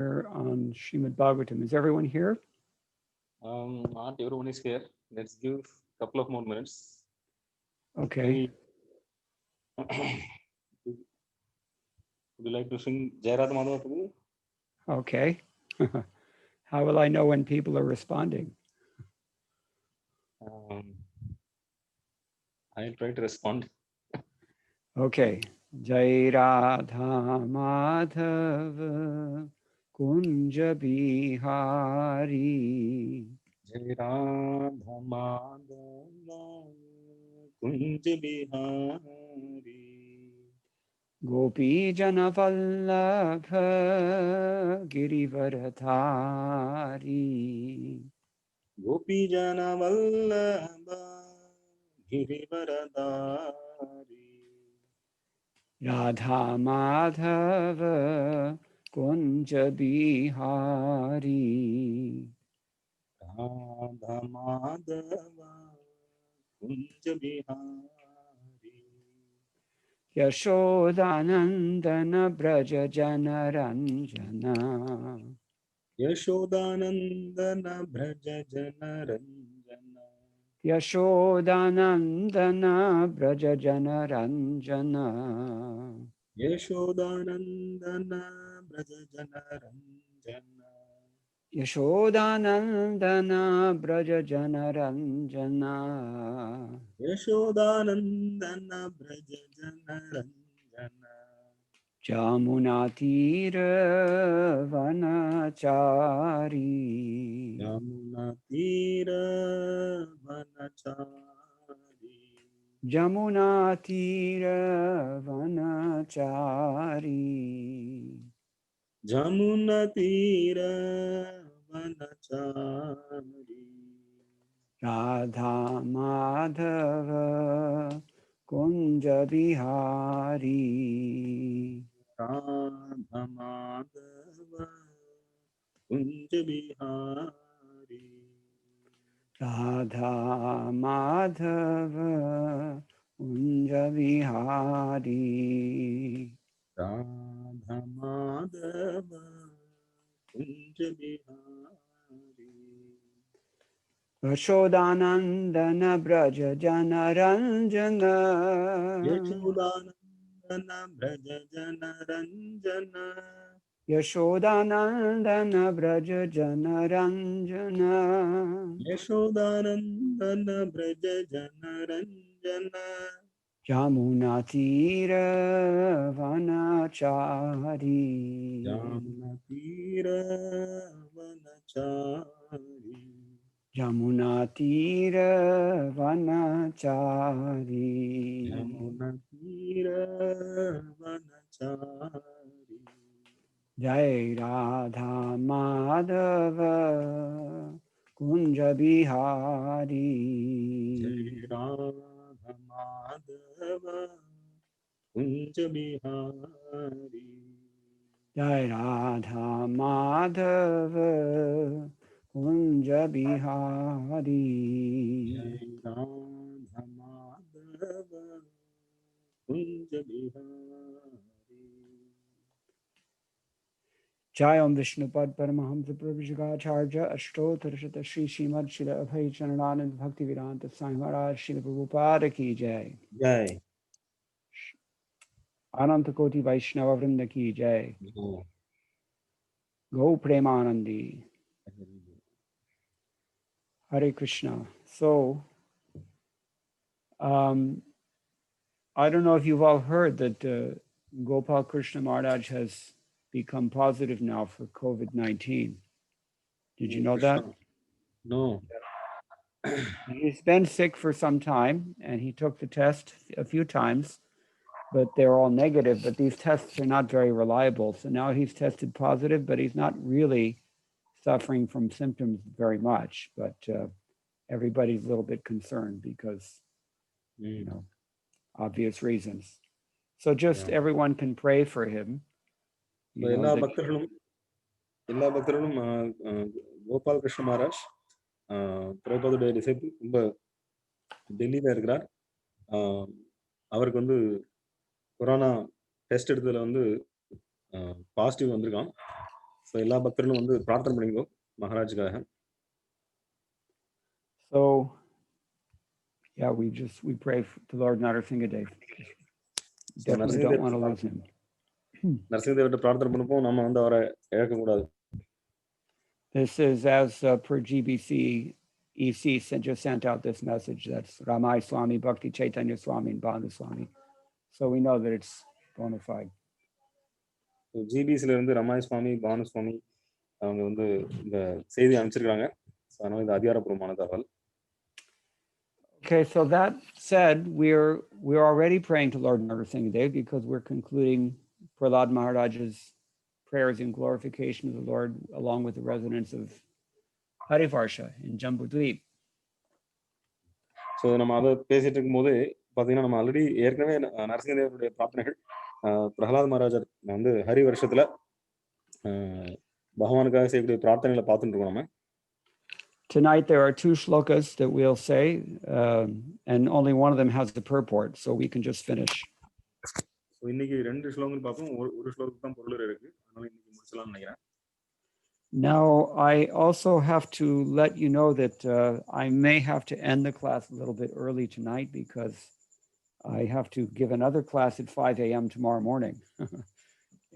on Srimad Bhagavatam. Is everyone here? Not everyone is here. Let's give a couple of more minutes. Okay. Would you like to sing Jai Radha Madhava Prabhu? Okay. How will I know when people are responding? I'll try to respond. Okay. Jai Radha Madhava Kunja Bihari. Jai Radha Madhava Kunja Bihari. Gopi Jana Vallabha Girivaradhari. Gopi Jana Vallabha Girivaradhari. Radha Madhava Kunja Bihari. Radha Madhava Kunja Bihari. Yashodanandana Braja Jana Ranjana. Yashodanandana Braja Jana Ranjana. Yashodanandana Braja Jana Ranjana. Yashodanandana Braja Jana Ranjana. Yashodanandana Braja Jana Ranjana. Yashodanandana Braja Jana Ranjana. Jamunatira Vanachari. Yamunatira Vanachari. Jamunatira Vanachari. Jamunatira Vanachari. Radha Madhava Kunja Bihari. Radha Madhava Kunja Bihari. Radha Madhava Kunja Bihari. Radha Madhava Kunja Bihari. Yashodanandana Braja Jana Ranjana. Yashodanandana Braja Jana Ranjana. Yashodanandana Braja Jana Ranjana. Yashodanandana Braja Jana Ranjana. Jamunatira Vanachari. Jamunatira Vanachari. Jamunatira Vanachari. Yamunatira Vanachari. Jai Radha Madhava Kunja Bihari. Jai Radha Madhava Kunja Bihari. Jai Radha Madhava Kunja Bihari. Jai Radha Madhava Kunja Bihari. Jayam Vishnupad Paramahamsa Prabhujagacharya Ashtotarshata Shri Srimad Shila Abhay Charananand Bhaktivedanta Swami Maharaj Srila Prabhupada Ki Jai. Jai. Ananta Koti Vaishnava Vrinda Ki Jai. Go Premanandi. Hare Krishna. So, I don't know if you've all heard that Gopal Krishna Maharaj has become positive now for COVID-19. Did you know that? No. He's been sick for some time, and he took the test a few times, but they're all negative. But these tests are not very reliable. So now he's tested positive, but he's not really suffering from symptoms very much. But everybody's a little bit concerned because, you know, obvious reasons. So just everyone can pray for him. எல்லா பக்தர்களும் Gopal Krishna Maharaj பிரபுபாதுடைய disciple ரொம்ப டெல்லியில இருக்கிறார். அவருக்கு வந்து corona test எடுத்ததுல வந்து positive வந்திருக்கான். So எல்லா பக்தர்களும் வந்து பிரார்த்தனை பண்ணிக்கோ மகாராஜுக்காக. So, yeah, we pray to Lord Narasimhadev. Definitely don't want to lose him. நரசிங்கதேவர்கிட்ட பிரார்த்தனை பண்ணப்போ நம்ம வந்து அவரை இழக்கக்கூடாது. This is as per GBC EC just sent out this message. That's Ramai Swami, Bhakti Chaitanya Swami, and Bhanu Swami. So we know that it's bona fide. ஜிபிசில இருந்து ரமாய் சுவாமி, பானு சுவாமி அவங்க வந்து இந்த செய்தி அனுப்பிச்சிருக்காங்க. அதனால இது அதிகாரப்பூர்வமான தகவல். Okay, so that said, we're already praying to Lord Narasimhadev because we're concluding Prahlad Maharaj's prayers in glorification of the Lord along with the residents of Harivarsha in Jambudweep. So நம்ம அதை பேசிட்டு இருக்கும்போது பார்த்தீங்கன்னா நம்ம ஆல்ரெடி ஏற்கனவே நரசிங்கதேவருடைய பிரார்த்தனைகள் பிரகலாத் மகாராஜர் வந்து ஹரி வருஷத்துல பகவானுக்காக செய்யக்கூடிய பிரார்த்தனைகளை பார்த்துட்டு இருக்கோம் நம்ம. Tonight there are 2 shlokas that we'll say, and only one of them has the purport, so we can just finish. So இன்னைக்கு 2 ஸ்லோகங்கள் பார்ப்போம். ஒரு ஸ்லோகத்துக்கு தான் பொருள் இருக்கு, அதனால இன்னைக்கு முடிச்சலாம்னு நினைக்கிறேன். Now I also have to let you know that I may have to end the class a little bit early tonight because I have to give another class at 5 a.m. tomorrow morning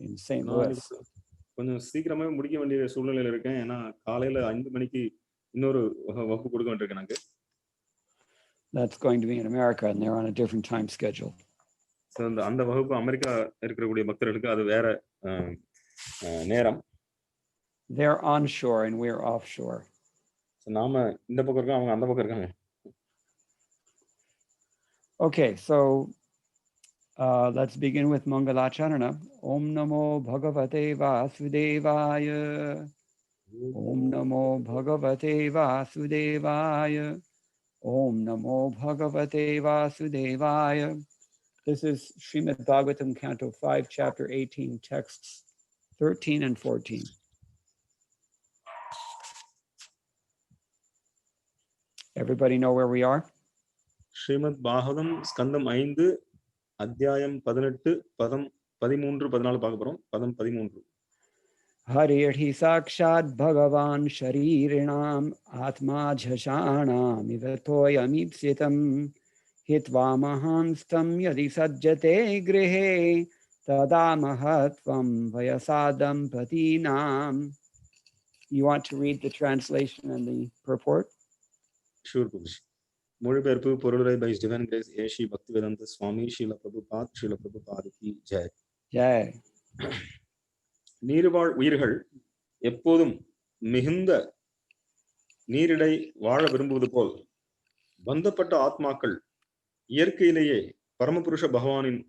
in St. Louis. கொஞ்சம் சீக்கிரமே முடிக்க வேண்டிய சூழ்நிலையில இருக்கேன். ஏன்னா காலையில 5 மணிக்கு இன்னொரு வகுப்பு கொடுக்க வேண்டியிருக்கு எனக்கு. That's going to be in America and they're on a different time schedule. So அந்த வகுப்பு அமெரிக்கா இருக்கக்கூடிய பக்தர்களுக்கு அது வேற நேரம். They're onshore and we're offshore. So நாம இந்த பக்கம் இருக்கோம், அவங்க அந்த பக்கம் இருக்காங்க. Okay, so let's begin with Mangalacharana. Om Namo Bhagavate Vasudevaya. Om Namo Bhagavate Vasudevaya. Om Namo Bhagavate Vasudevaya. This is Srimad Bhagavatam, Canto 5, Chapter 18, texts 13 and 14. Everybody know where we are? Srimad Bhagavatam ஸ்கந்தம் 5 அத்தியாயம் 18 பதம் 13 14 பார்க்க போறோம். பதம் 13. Hariyarhi sakshat bhagavan sharirinam atma jhashanam ivatoyamipsitam hitva mahanstam yadi sajjate grihe tada mahatvam vayasadam patinam. You want to read the translation and the purport? Sure, Purush. மொழிபெயர்ப்பு பொருளுரை by His Divine Grace ஏஷி Bhaktivedanta சுவாமி ஸ்ரீல பிரபுபாத் கி ஜெய். ஜெய். நீர்வாழ் உயிர்கள் எப்போதும் மிகுந்த நீரிடை வாழ விரும்புவது போல் பந்தப்பட்ட ஆத்மாக்கள் இயற்கையிலேயே பரமபுருஷ பகவானின்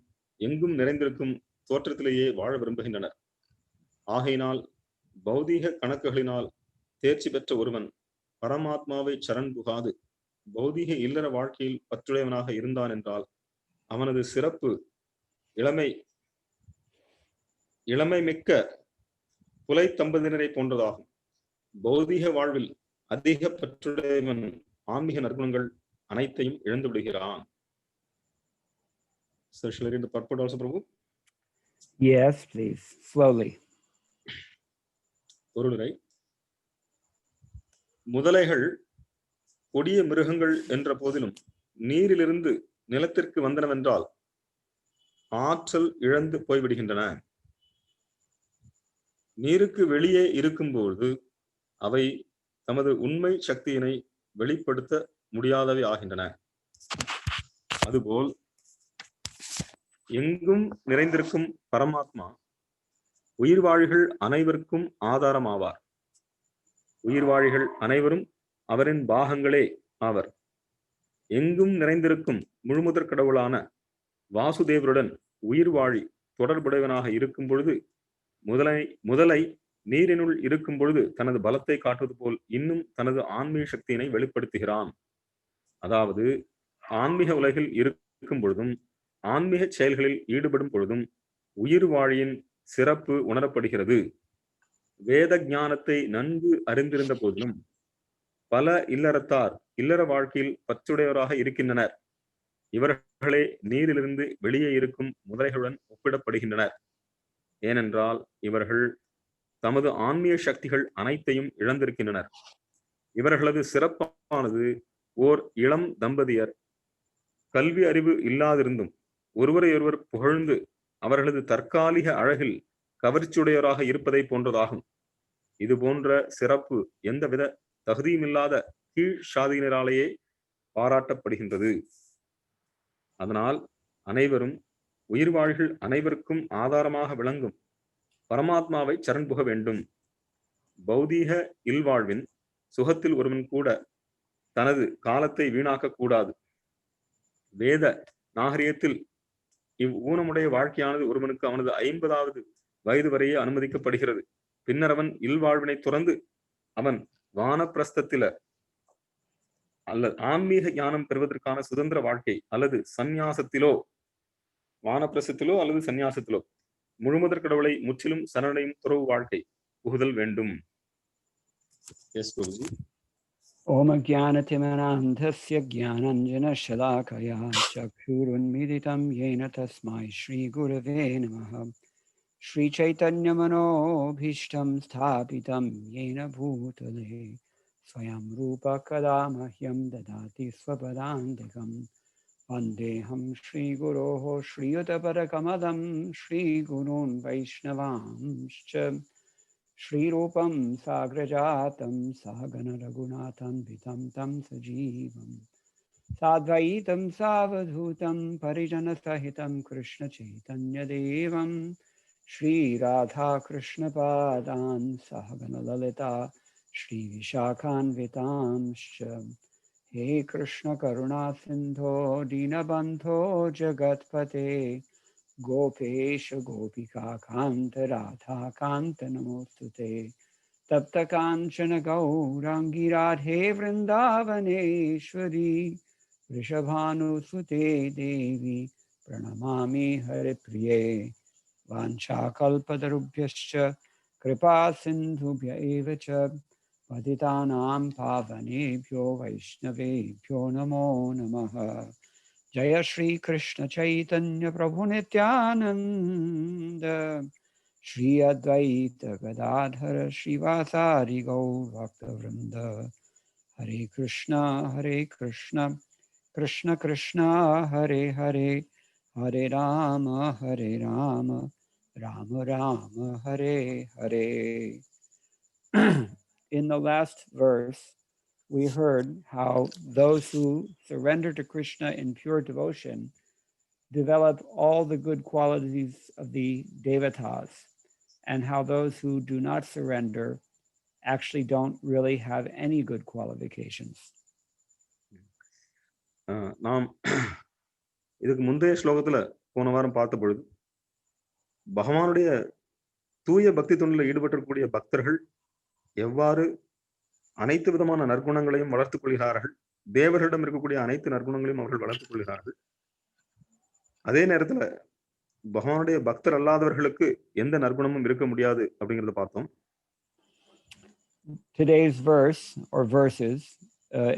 எங்கும் நிறைந்திருக்கும் தோற்றத்திலேயே வாழ விரும்புகின்றனர். ஆகையினால் பௌதீக கணக்குகளினால் தேர்ச்சி பெற்ற ஒருவன் பரமாத்மாவை சரண் புகாது பௌதீக இல்லற வாழ்க்கையில் பற்றுடையவனாக இருந்தான் என்றால் அவனது சிறப்பு இளமை மிக்க புலை தம்பதியினரை போன்றதாகும். பௌதீக வாழ்வில் அதிக பற்றுடையவன் ஆன்மீக நற்குணங்கள் அனைத்தையும் இழந்து விடுகிறான். So shall I read the purport also, Prabhu? Yes, please. Slowly. பொருளுரை. முதலைகள் கொடிய மிருகங்கள் என்ற போதிலும் நீரிலிருந்து நிலத்திற்கு வந்தனவென்றால் ஆற்றல் இழந்து போய்விடுகின்றன. நீருக்கு வெளியே இருக்கும்போது அவை தமது உண்மை சக்தியினை வெளிப்படுத்த முடியாதவை ஆகின்றன. அதுபோல் எங்கும் நிறைந்திருக்கும் பரமாத்மா உயிர்வாழிகள் அனைவருக்கும் ஆதாரம் ஆவார். உயிர்வாழிகள் அனைவரும் அவரின் பாகங்களே ஆவர். எங்கும் நிறைந்திருக்கும் முழுமுதற் கடவுளான வாசுதேவருடன் உயிர்வாழி தொடர்புடையவனாக இருக்கும் பொழுது முதலை நீரினுள் இருக்கும் பொழுது தனது பலத்தை காட்டுவது போல் இன்னும் தனது ஆன்மீக சக்தியினை வெளிப்படுத்துகிறான். அதாவது ஆன்மீக உலகில் இருக்கும் பொழுதும் ஆன்மீக செயல்களில் ஈடுபடும் பொழுதும் உயிர்வாழியின் சிறப்பு உணரப்படுகிறது. வேத ஞானத்தை நன்கு அறிந்திருந்த போதிலும் பல இல்லறத்தார் இல்லற வாழ்க்கையில் பற்றுடையவராக இருக்கின்றனர். இவர்களே நீரிலிருந்து வெளியே இருக்கும் முதலைகளுடன் ஒப்பிடப்படுகின்றனர். ஏனென்றால் இவர்கள் தமது ஆன்மீக சக்திகள் அனைத்தையும் இழந்திருக்கின்றனர். இவர்களது சிறப்பானது ஓர் இளம் தம்பதியர் கல்வி அறிவு இல்லாதிருந்தும் ஒருவரையொருவர் புகழ்ந்து அவர்களது தற்காலிக அழகில் கவர்ச்சியுடையவராக இருப்பதை போன்றதாகும். இது போன்ற சிறப்பு எந்தவித தகுதியுமில்லாத கீழ் சாதியினராலேயே பாராட்டப்படுகின்றது. அதனால் அனைவரும் உயிர்வாழ்கள் அனைவருக்கும் ஆதாரமாக விளங்கும் பரமாத்மாவை சரண் புக வேண்டும். பௌதீக இல்வாழ்வின் சுகத்தில் ஒருவன் கூட தனது காலத்தை வீணாக்க கூடாது. வேத நாகரிகத்தில் இவ்வூனமுடைய வாழ்க்கையானது ஒருவனுக்கு அவனது 50வது வயது வரையே அனுமதிக்கப்படுகிறது. பின்னர் அவன் இல்வாழ்வினை துறந்து அவன் வானப்பிரஸ்தத்தில அல்லது ஆன்மீக ஞானம் பெறுவதற்கான சுதந்திர வாழ்க்கை அல்லது சந்நியாசத்திலோ வானப்பிரசத்திலோ அல்லது சந்நியாசத்திலோ முழுமுதற் கடவுளை முற்றிலும் சரணடையும் துறவு வாழ்க்கை புகுதல் வேண்டும். எஸ் பிரபுஜி. ஓம் அஜ்ஞானதிமிராந்தஸ்ய ஞானாஞ்சனசலாகயா சக்ஷுருன்மிலிதம் யேன தஸ்மை ஸ்ரீ குரவே நமः. श्रीचैतन्यमनोभीष्टं स्थापितं येन भूतले स्वयं रूपा कदा मह्यं ददाति स्वपदान्तिकं। वन्देऽहं श्रीगुरोः श्रीयुतपदकमलं श्रीगुरून् वैष्णवांश्च श्रीरूपं साग्रजातं सहगण रघुनाथान्वितं तं सजीवं साद्वैतं सावधूतं परिजनसहितं कृष्णचैतन्यदेवं श्री राधा कृष्ण पादान् सहगण ललिता श्री विशाखान्वितांश्च। हे कृष्ण करुणा सिंधो दीनबंधो जगत्पते गोपेश गोपिका कांत राधा कांत नमोस्तुते। तप्त कांचन गौरांगी राधे वृंदावनेश्वरी वृषभानुसुते देवी प्रणमामि हरिप्रिये। वाञ्छाकल्पतरुभ्यश्च कृपा सिन्धुभ्य एव च पतितानां पावनेभ्यो वैष्णवेभ्यो नमो नमः। जय श्री कृष्ण चैतन्य प्रभु नित्यानंद श्री अद्वैत गदाधर श्रीवासादि गौर भक्तवृंद। हरे Krishna Krishna Krishna Hare Hare Hare Ram Ram Ram Hare Hare. In the last verse, we heard how those who surrender to Krishna in pure devotion develop all the good qualities of the devatas, and how those who do not surrender actually don't really have any good qualifications. நாம் இதுக்கு முந்தைய ஸ்லோகத்துல போன வாரம் பார்த்த பொழுது பகவானுடைய தூய பக்தி தொண்டில் ஈடுபட்டிருக்கக்கூடிய பக்தர்கள் எவ்வாறு அனைத்து விதமான நற்குணங்களையும் வளர்த்துக் கொள்கிறார்கள், தேவர்களிடம் இருக்கக்கூடிய அனைத்து நற்குணங்களையும் அவர்கள் வளர்த்துக் கொள்கிறார்கள். அதே நேரத்துல பகவானுடைய பக்தர் அல்லாதவர்களுக்கு எந்த நற்குணமும் இருக்க முடியாது அப்படிங்கறத பார்த்தோம். Today's verse or verses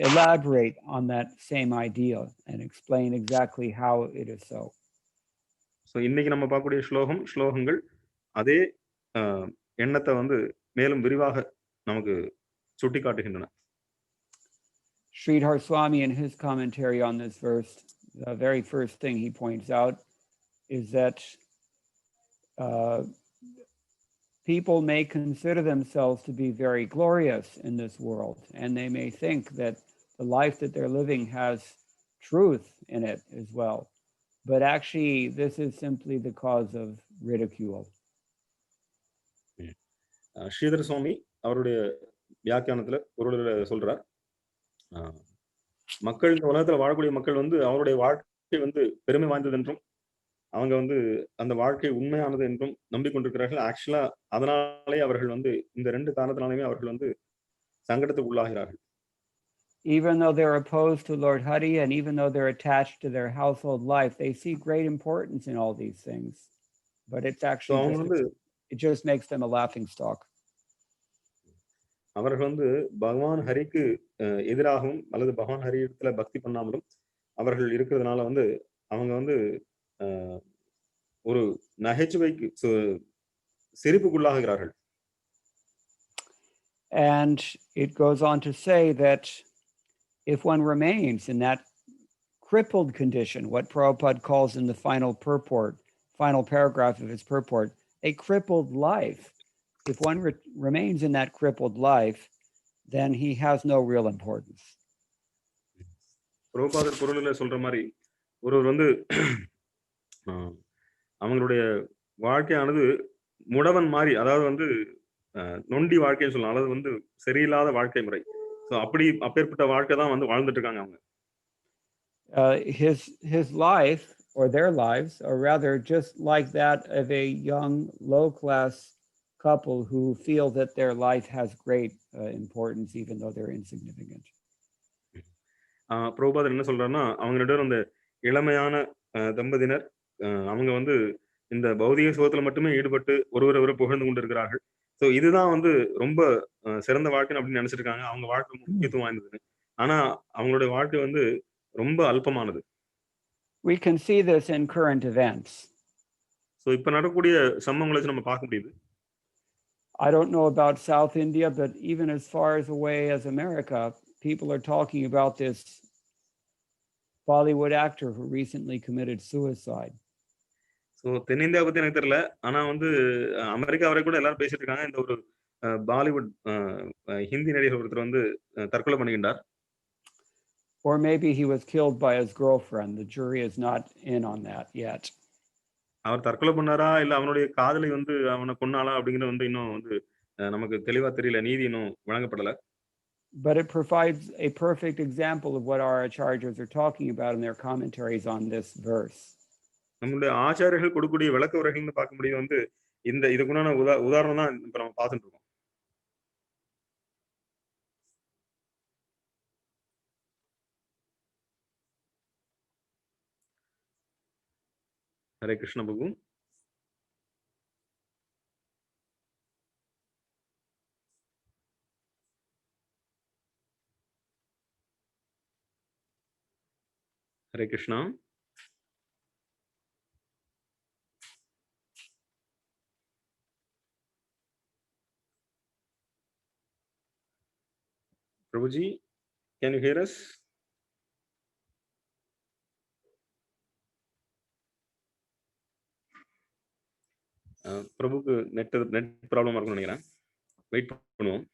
elaborate on that same idea and explain exactly how it is so. So இன்னைக்கு நம்ம பார்க்கக்கூடிய ஸ்லோகங்கள் அதே எண்ணத்தை மேலும் விரிவாக நமக்கு சுட்டி காட்டுகின்றன. Sridhar Swami, in his commentary on this verse, the very first thing he points out is that people may consider themselves to be very glorious in this world, and they may think that the life that they're living has truth in it as well. But actually, this is simply the cause of ridicule. Sridhar சுவாமி அவருடைய வியாக்கியானத்துல பொருளை சொல்றார், மக்கள் இந்த உலகத்துல வாழக்கூடிய மக்கள் அவருடைய வாழ்க்கை பெருமை வாய்ந்தது என்றும் அவங்க அந்த வாழ்க்கை உண்மையானது என்றும் நம்பிக்கொண்டிருக்கிறார்கள். ஆக்சுவலா அதனாலே அவர்கள் இந்த ரெண்டு காரணத்தினாலுமே அவர்கள் சங்கடத்துக்கு உள்ளாகிறார்கள். Even though they're opposed to Lord Hari and even though they're attached to their household life, they see great importance in all these things. But it's actually it just makes them a laughing stock. அவர்கள் பகவான் ஹரிக்கு எதிராகவும் அல்லது பகவான் ஹரி இடத்துல பக்தி பண்ணாமலும் அவர்கள் இருக்கிறதுனால அவங்க ஒரு நகைச்சுவைக்கு சிரிப்புக்குள்ளாகிறார்கள். And it goes on to say that if one remains in that crippled condition, what Prabhupada calls in the final paragraph of his purport, a crippled life. If one remains in that crippled life, then he has no real importance. பிரபுபாதர் பொருளில் சொல்ற மாதிரி ஒருவர் வந்து அவங்களுடைய வாழ்க்கையானது முடவன் மாதிரி, அதாவது வந்து நொண்டி வாழ்க்கைன்னு சொல்லலாம், அதாவது வந்து சரியில்லாத வாழ்க்கை முறை. ஸோ அப்பேற்பட்ட வாழ்க்கை தான் வந்து வாழ்ந்துட்டு இருக்காங்க அவங்க. His life or their lives are rather just like that of a young low-class couple who feel that their life has great importance even though they're insignificant. பிரபுபாதர் என்ன சொல்றாருன்னா, அவங்க ரெண்டு பேரும் அந்த இளமையான தம்பதியினர், அவங்க வந்து இந்த பௌதிக சுகத்துல மட்டுமே ஈடுபட்டு ஒருவரை புகழ்ந்து கொண்டு இருக்கிறார்கள். ஸோ இதுதான் வந்து ரொம்ப சிறந்த வாழ்க்கை அப்படின்னு நினைச்சிட்டு இருக்காங்க. அவங்க வாழ்க்கை முக்கியத்துவம் வாய்ந்தது. ஆனா அவங்களுடைய வாழ்க்கை வந்து ரொம்ப அல்பமானது. We can see this in current events. So இப்ப நடக்கக்கூடிய சம்பவங்களை நம்ம பார்க்க முடியுது. I don't know about South India, but even as far away as America, people are talking about this Bollywood actor who recently committed suicide. So தென்னிந்தியா பத்தி எனக்கு தெரியல, ஆனா வந்து அமெரிக்கா வரை கூட எல்லாரும் பேசிட்டு இருக்காங்க. இந்த ஒரு பாலிவுட் ஹிந்தி நடிகர் ஒருத்தர் வந்து தற்கொலை பண்ணிக்கிட்டார். Or maybe he was killed by his girlfriend. The jury is not in on that yet. அவர் தற்கொலை பண்ணாரா இல்ல அவனுடைய காதலி வந்து அவனை கொன்னாளா அப்படிங்கிறது வந்து இன்னும் வந்து நமக்கு தெளிவா தெரியல, நீதி இன்னும் வழங்கப்படல. But it provides a perfect example of what our acharyas are talking about in their commentaries on this verse. நம்மளுடைய ஆச்சாரியர்கள் கொடுக்கக்கூடிய விளக்க உரைகள்னு பார்க்க முடியும் வந்து இதுக்குண்டான உதாரணம் தான் இப்ப நம்ம பார்த்துட்டு இருக்கோம். Hare Krishna Prabhu. Hare Krishna. Prabhuji, can you hear us? பிரபுக்கு நெட் ப்ராப்ளமா இருக்கும்னு நினைக்கிறேன். வெயிட் பண்ணுவோம்.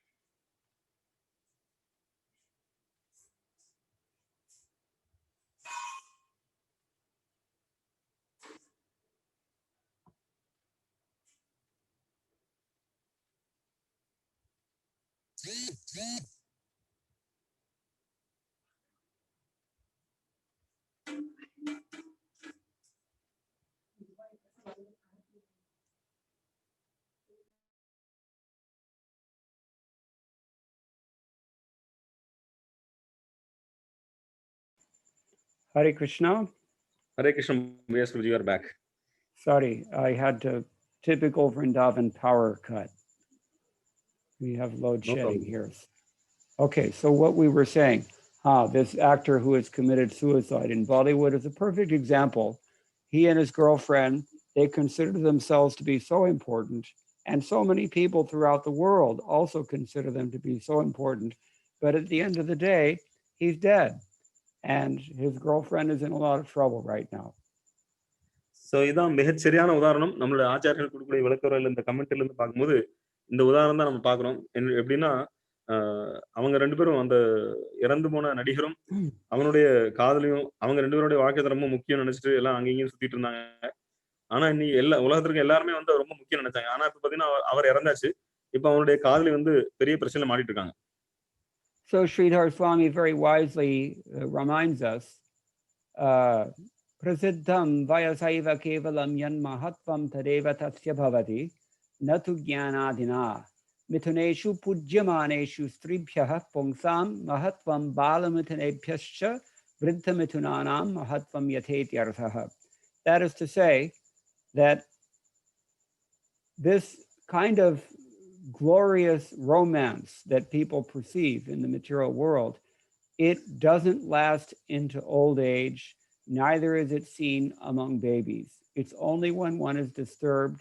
Hare Krishna. Hare Krishna. Yes, Guruji, you are back. Sorry, I had to typical Vrindavan power cut. We have load shedding here. Okay, so what we were saying, this actor who has committed suicide in Bollywood is a perfect example. He and his girlfriend, they consider themselves to be so important, and so many people throughout the world also consider them to be so important. But at the end of the day, he's dead, and his girlfriend is in a lot of trouble right now. So இதான் மிகச் சரியான உதாரணம். நம்மளுடைய ஆச்சாரியர்கள் கொடுக்கக்கூடிய விளக்குறையில் இந்த கமெண்ட்ல இருந்து பார்க்கும்போது இந்த உதாரணம் தான் நம்ம பார்க்குறோம். எப்படின்னா அவங்க ரெண்டு பேரும், அந்த இறந்து போன நடிகரும் அவனுடைய காதலியும், அவங்க ரெண்டு பேருடைய வாழ்க்கை ரொம்ப முக்கியம் நினைச்சிட்டு எல்லாம் அங்கேயும் சுத்திட்டு இருந்தாங்க. ஆனா இன்னைக்கு எல்லா உலகத்திற்கு எல்லாருமே வந்து ரொம்ப முக்கியம் நினைச்சாங்க. ஆனா இப்ப பாத்தீங்கன்னா அவர் இறந்தாச்சு. இப்ப அவனுடைய காதலி வந்து பெரிய பிரச்சனை மாட்டிட்டு இருக்காங்க. So Sridhar Swami very wisely reminds us, prasiddham vayasaiva kevalam yan mahatvam tadeva tasya bhavati natu jnanadina mithuneshu pujyamaneshu stribhyah pungsam mahatvam balamithanebhyascha vriddha mithunanam mahatvam yatheti arthah. That is to say that this kind of glorious romance that people perceive in the material world, it doesn't last into old age, neither is it seen among babies. It's only when one is disturbed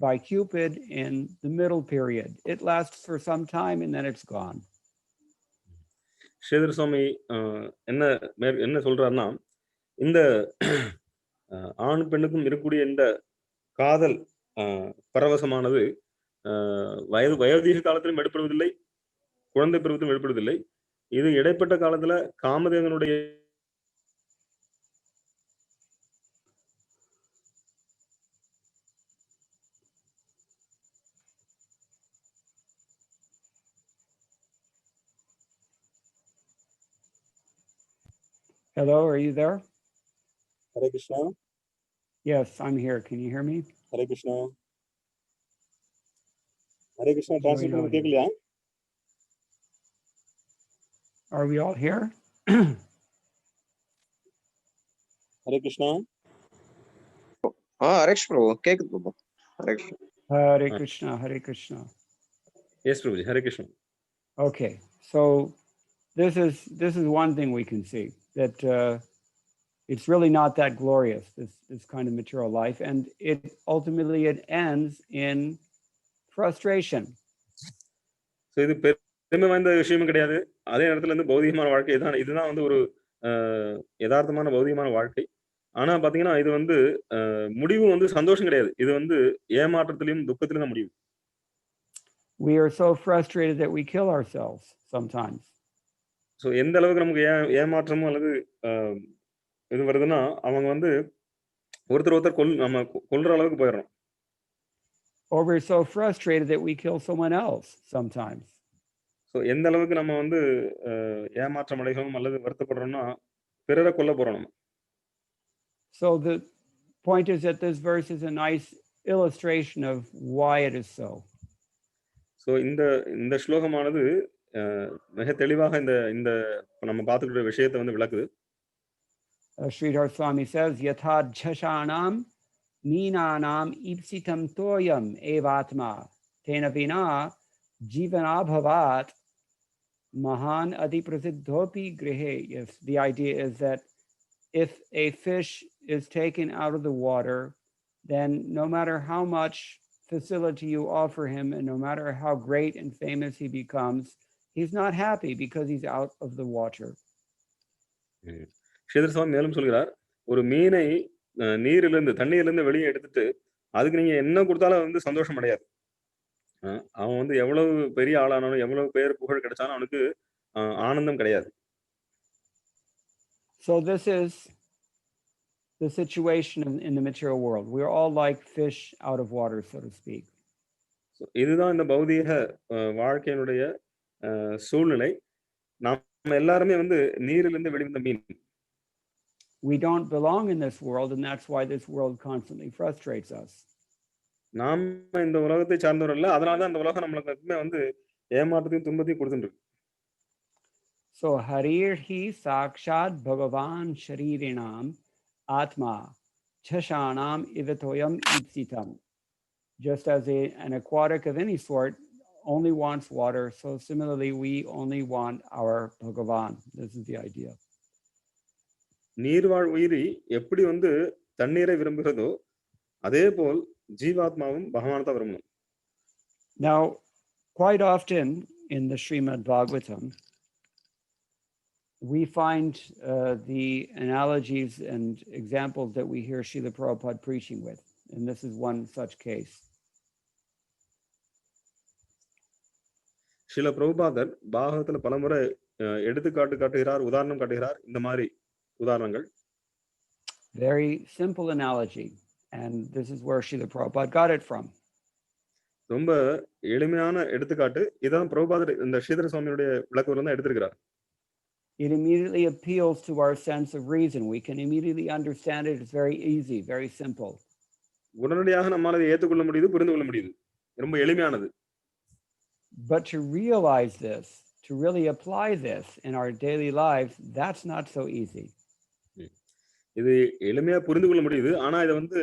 by Cupid in the middle period. It lasts for some time and then it's gone. Sridhar சுவாமி என்ன என்ன சொல்றாருன்னா, இந்த ஆண் பெண்ணுக்கும் இருக்கக்கூடிய இந்த காதல் பரவசமானது வயோதிக காலத்திலும் வெளிப்படுவதில்லை, குழந்தை பருவத்திலும் வெளிப்படுவதில்லை. இது இடைப்பட்ட காலத்துல காமதேவனுடைய Hello, are you there? Hare Krishna. Yes, I'm here. Can you hear me? Hare Krishna. Hare Krishna. Join Translate பண்ண audio. கேக்கலையா? Are we all here? Hare Krishna. Hare Krishna Prabhu. கேக்குது Prabhu. Hare Krishna. Hare Krishna, Hare Krishna. Yes, Prabhuji. Hare Krishna. Okay, so this is one thing we can see, that it's really not that glorious, this kind of material life, and it ultimately it ends in frustration. So இது பெருமை வாய்ந்த விஷயமும் கிடையாது. அதே நேரத்துல வந்து பௌதிகமான வாழ்க்கை இதுதான் வந்து ஒரு யதார்த்தமான பௌதிகமான வாழ்க்கை. ஆனா பாத்தீங்கன்னா இது வந்து முடிவு வந்து சந்தோஷம் கிடையாது. இது வந்து ஏமாற்றத்திலையும் துக்கத்திலும் தான் முடிவு. We are so frustrated that we kill ourselves sometimes. So எந்த அளவுக்கு நமக்கு ஏமாற்றமோ அல்லது இது வருதுன்னா அவங்க வந்து ஒருத்தர் நம்ம கொல்ற அளவுக்கு போயிடுறோம். Or we're so frustrated that we kill someone else sometimes. So எந்த அளவுக்கு நம்ம வந்து ஏமாற்றம் அடைகிறோம் அல்லது வருத்தப்படுறோம்னா பிறரை கொல்ல போறோம் நம்ம. So the point is that this verse is a nice illustration of why it is so. So இந்த ஸ்லோகமானது மிக தெளிவாக இந்த நம்ம பார்த்துக்கிற விஷயத்தை வந்து விளக்குது. Sridhar Swami says, Yathad Chashanam Meenanam Ipsitam Toyam Evatma Tena Vina Jivanabhavat Mahan Adiprasiddhopi Grihe. Yes, the idea is that if a fish is taken out of the water, then no matter how much facility you offer him and no matter how great and famous he becomes, he's not happy because he's out of the water. Sridhar சுவாமி மேலும் சொல்கிறார், ஒரு மீனை தண்ணீரிலிருந்து வெளியே எடுத்துட்டு அதுக்கு நீங்க என்ன கொடுத்தாலும் வந்து சந்தோஷம் அடையாது. அவன் வந்து எவ்வளவு பெரிய ஆளானாலும் எவ்வளவு பேர் புகழ் கிடைச்சாலும் அவனுக்கு ஆனந்தம் கிடையாது. So this is the situation in the material world. We're all like fish out of water, so to speak. இதுதான் இந்த பௌதீக வாழ்க்கையினுடைய சூழ்நிலை. நாம எல்லாருமே வந்து நீரிலிருந்து வெளிவந்த மீன். We don't belong in this world, and that's why this world constantly frustrates us. நாம இந்த உலகத்தை சார்ந்தவர் இல்ல, அதனாலதான் இந்த உலகம் நம்மளுக்கு எப்பவுமே வந்து ஏமாற்றத்தையும் துன்பத்தையும் கொடுத்துட்டு. So Harir hi Sakshat Bhagavan Sharirinam Atma Chashanam Ivatoyam Ipsitam. Just as an aquatic of any sort only wants water, so similarly we only want our Bhagavan. This is the idea. நீர்வாழ் உயிரி எப்படி வந்து தண்ணீரை விரும்புகிறதோ அதே போல் ஜீவாத்மாவும் பகவானத்தை விரும்பணும். Now, quite often in the Srimad Bhagavatam, we find the analogies and examples that we hear Srila Prabhupada preaching with, and this is one such case. Srila பிரபுபாதர் பாகவத்துல பலமுறை எடுத்துக்காட்டு காட்டுகிறார், உதாரணம் காட்டுகிறார். இந்த மாதிரி உதாரணங்கள். Very simple analogy, and this is where Srila Prabhupada got it from. ரொம்ப எளிமையான எடுத்துக்காட்டு. இதான் பிரபுபாதர் இந்த ஸ்ரீதர சுவாமியுடைய விளக்கத்துல தான் எடுத்திருக்கிறார். It immediately appeals to our sense of reason. We can immediately understand it. It's very easy, very simple. உடனடியாக நம்மால அதை ஏற்றுக்கொள்ள முடியுது, புரிந்து கொள்ள முடியுது. ரொம்ப எளிமையானது. But to realize this, to really apply this in our daily lives, that's not so easy. இது எளிமையா புரிந்து கொள்ள முடியுது, ஆனா இதை வந்து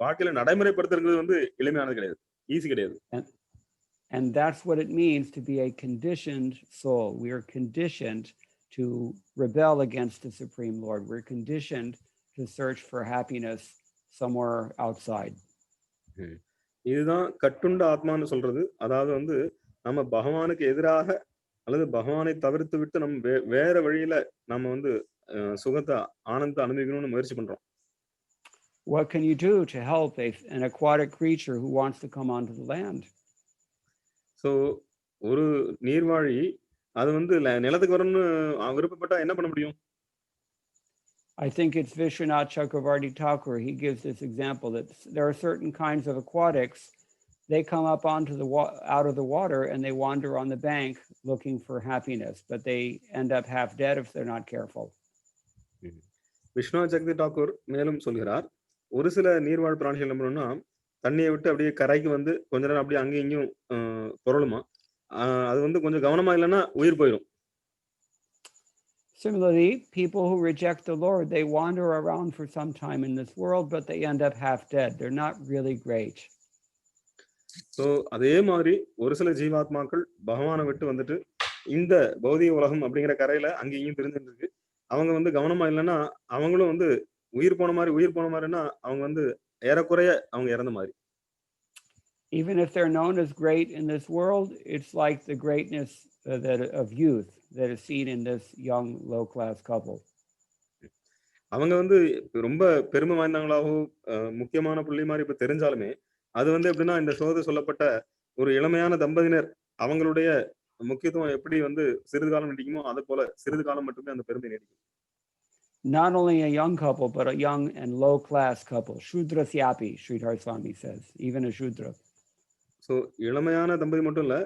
வாழ்க்கையில நடைமுறைப்படுத்துறது வந்து எளிமையானது கிடையாது, ஈஸி கிடையாது. And that's what it means to be a conditioned soul. We are conditioned to rebel against the Supreme Lord. We're conditioned to search for happiness somewhere outside. இதுதான் கட்டுண்ட ஆத்மான்னு சொல்றது. அதாவது வந்து நம்ம பகவானுக்கு எதிராக அல்லது பகவானை தவிர்த்து விட்டு நம்ம வேற வழியில நம்ம வந்து சுகத்தை ஆனந்தத்தை அனுபவிக்கணும்னு முயற்சி பண்றோம். What can you do to help an aquatic creature who wants to come onto the land? So ஒரு நீர்வாழி அது வந்து நிலத்துக்கு வரணும்னு விருப்பப்பட்டா என்ன பண்ண முடியும்? I think it's Vishwanath Chakravarti Thakur. He gives this example that there are certain kinds of aquatics. They come up onto out of the water and they wander on the bank looking for happiness, but they end up half dead if they're not careful. Viswanath சக்தி டாக்கூர் மேலும் சொல்கிறார், ஒரு சில நீர்வாழ் பிராணிகள் என்ன பண்ணணும்னா தண்ணியை விட்டு அப்படியே கரைக்கு வந்து கொஞ்ச நேரம் அப்படியே அங்கேயும் இங்கேயும் பொருளுமா, அது வந்து கொஞ்சம் கவனமா இல்லைன்னா உயிர் போயிடும். Similarly, people who reject the Lord, they wander around for some time in this world, but they end up half dead. They're not really great. So அதே மாதிரி ஒரு சில ஜீவாத்மாக்கள் பகவானை விட்டு வந்துட்டு இந்த பௌதிக உலகம் அப்படிங்கிற கரையில அங்கேயும் தெரிஞ்சுட்டு இருக்கு. அவங்க வந்து கவனமா இல்லைன்னா அவங்களும் வந்து உயிர் போன மாதிரின்னா அவங்க வந்து ஏறக்குறைய அவங்க இறந்த மாதிரி. Even if they're known as great in this world, it's like the greatness of youth that is seen in this young low-class couple. அவங்க வந்து ரொம்ப பெருமை வாய்ந்தவங்களாகவும் முக்கியமான புள்ளி மாதிரி இப்ப தெரிஞ்சாலுமே அது வந்து எப்படின்னா இந்த சோத சொல்லப்பட்ட ஒரு இளமையான தம்பதியினர் அவங்களுடைய முக்கியத்துவம் எப்படி வந்து சிறிது காலம் நீடிக்குமோ அது போல சிறிது காலம் மட்டுமே அந்த பெருமை நீடிக்கும். Not only a young couple, but a young and low-class couple. Shudra Syapi, Sridhar Swami says, even a Shudra. So இளமையான தம்பதி மட்டும் இல்ல,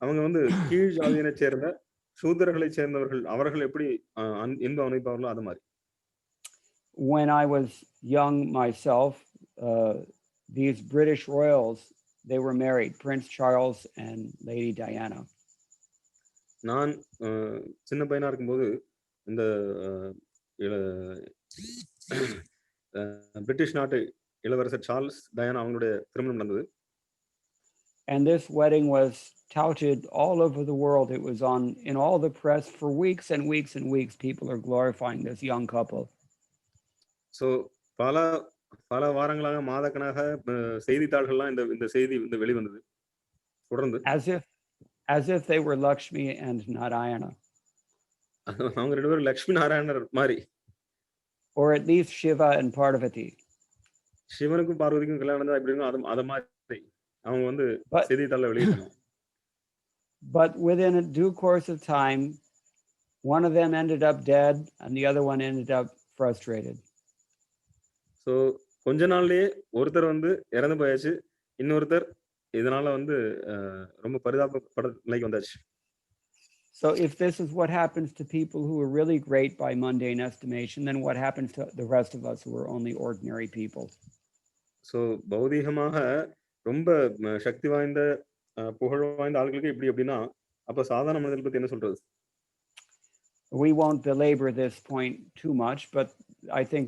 அவங்க வந்து கீழ் ஜாதியினை சேர்ந்த சூத்திரர்களை சேர்ந்தவர்கள் அவர்கள் எப்படி இன்பம் அனுபவிப்பார்களோ அது மாதிரி. When I was young myself, these British royals, they were married, Prince Charles and Lady Diana. நான் சின்ன பையனா இருக்கும்போது இந்த பிரிட்டிஷ் நாட்டு இளவரசர் சார்ல்ஸ் டயானா அவங்களுடைய திருமணம் நடந்தது. And this wedding was touted all over the world. It was on in all the press for weeks and weeks and weeks. People are glorifying this young couple. So பல வாரங்களாக மாதக்கணாக செய்தித்தாள்கள்லாம் இந்த செய்தி இந்த வெளிவந்தது தொடர்ந்து. As if they were Lakshmi and Narayana. அவங்க ரெண்டு பேரும் லக்ஷ்மி நாராயணர் மாதிரி. Or at least Shiva and Parvati. சிவனுக்கும் பார்வதிக்கும் கல்யாணம் நடந்தா இப்படி இருக்கும் அத மாதிரி அவங்க வந்து செய்தித்தாள்ல வெளியிட்டாங்க. But within a due course of time, one of them ended up dead and the other one ended up frustrated. So கொஞ்ச நாள்லயே ஒருத்தர் வந்து இறந்து போயாச்சு, இன்னொருத்தர் இதனால வந்து ரொம்ப பரிதாபப்பட நிலைக்கு வந்தாச்சு. So if this is what happens to people who are really great by mundane estimation, then what happens to the rest of us who are only ordinary people? So பௌதீகமாக ரொம்ப சக்தி வாய்ந்த புகழ் வாய்ந்த ஆட்களுக்கு இப்படி அப்படின்னா அப்ப சாதாரண மனிதர்கள் பத்தி என்ன சொல்றது? We won't belabor this point too much, but I think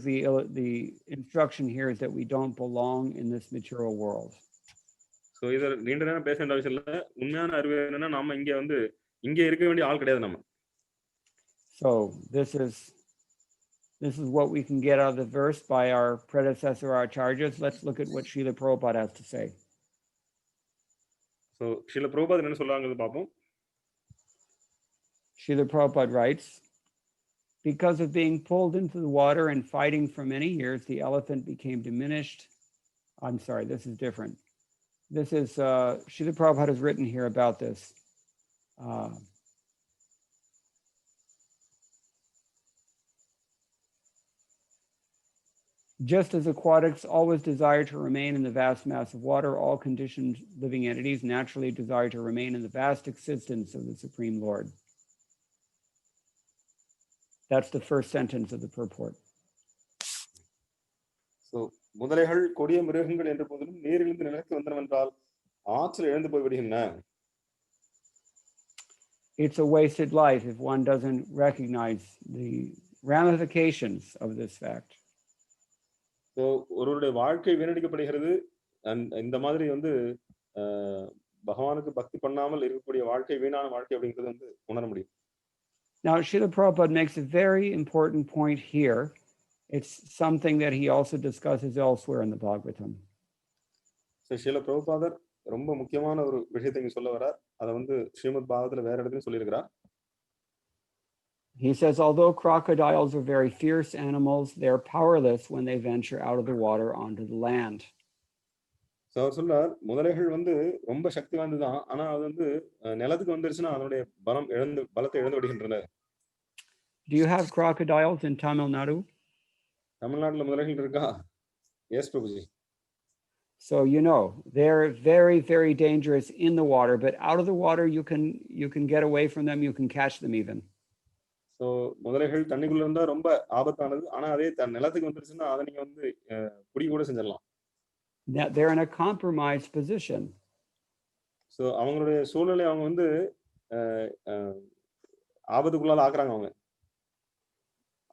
the instruction here is that we don't belong in this material world. So இத நீண்ட நேரம் பேச வேண்டிய அவசியம் இல்ல. உண்மையான அறிவு என்னன்னா நாம இங்க இருக்க வேண்டிய ஆள் கிடையாது நம்ம. So this is what we can get out of the verse by our predecessor acharyas. Let's look at what Srila Prabhupada has to say. So Srila Prabhupada என்ன சொல்றாங்கன்னு பாப்போம். Srila Prabhupada writes, because of being pulled into the water and fighting for many years, the elephant became diminished. I'm sorry, this is different. This is, Srila Prabhupada has written here about this. Just as aquatics always desire to remain in the vast mass of water, all conditioned living entities naturally desire to remain in the vast existence of the Supreme Lord. That's the first sentence of the purport. So, முதலைகள் கொடிய மிருகங்கள் என்ற போதிலும் நீரிலிருந்து நிலக்கு வந்தனவென்றால் ஆற்றில் எழுந்து போய் விடுகின்றன. It's a wasted life if one doesn't recognize the ramifications of this fact. So, ஒருவருடைய வாழ்க்கை வீணடிக்கப்படுகிறது. இந்த மாதிரி வந்து பகவானுக்கு பக்தி பண்ணாமல் இருக்கக்கூடிய வாழ்க்கை வீணான வாழ்க்கை அப்படிங்கிறது வந்து உணர முடியும். Now, Srila Prabhupada makes a very important point here. It's something that he also discusses elsewhere in the Bhagavatam. Srila பிரபுபாதர் ரொம்ப முக்கியமான ஒரு விஷயத்தை இங்க சொல்ல வரார். அதை ஸ்ரீமத் பாகவத்துல வேற இடத்துலயும் சொல்லியிருக்கிறார். He says, although crocodiles are very fierce animals, they're powerless when they venture out of the water onto the land. அவர் சொல்றார், முதலைகள் ரொம்ப சக்தி வாய்ந்ததுதான். ஆனா அது நிலத்துக்கு வந்துருச்சுன்னா அதனுடைய பலத்தை இழந்து விடுகின்றன. Do you have crocodiles in Tamil Nadu? தமிழ்நாட்டுல முதலைகள் இருக்கா? Yes Prabhuji. So you know they're very, very dangerous in the water, but out of the water you can get away from them. You can catch them even. So முதலைகள் தண்ணிக்குள்ள இருந்தா ரொம்ப ஆபத்தானது. ஆனா அதே நிலத்துக்கு வந்துருச்சுன்னா அதை நீங்க பிடிக்க கூட செஞ்சிடலாம். They're in a compromised position. So அவங்களுடைய சூழ்நிலை அவங்க ஆபத்துக்குள்ளால ஆக்குறாங்க அவங்க.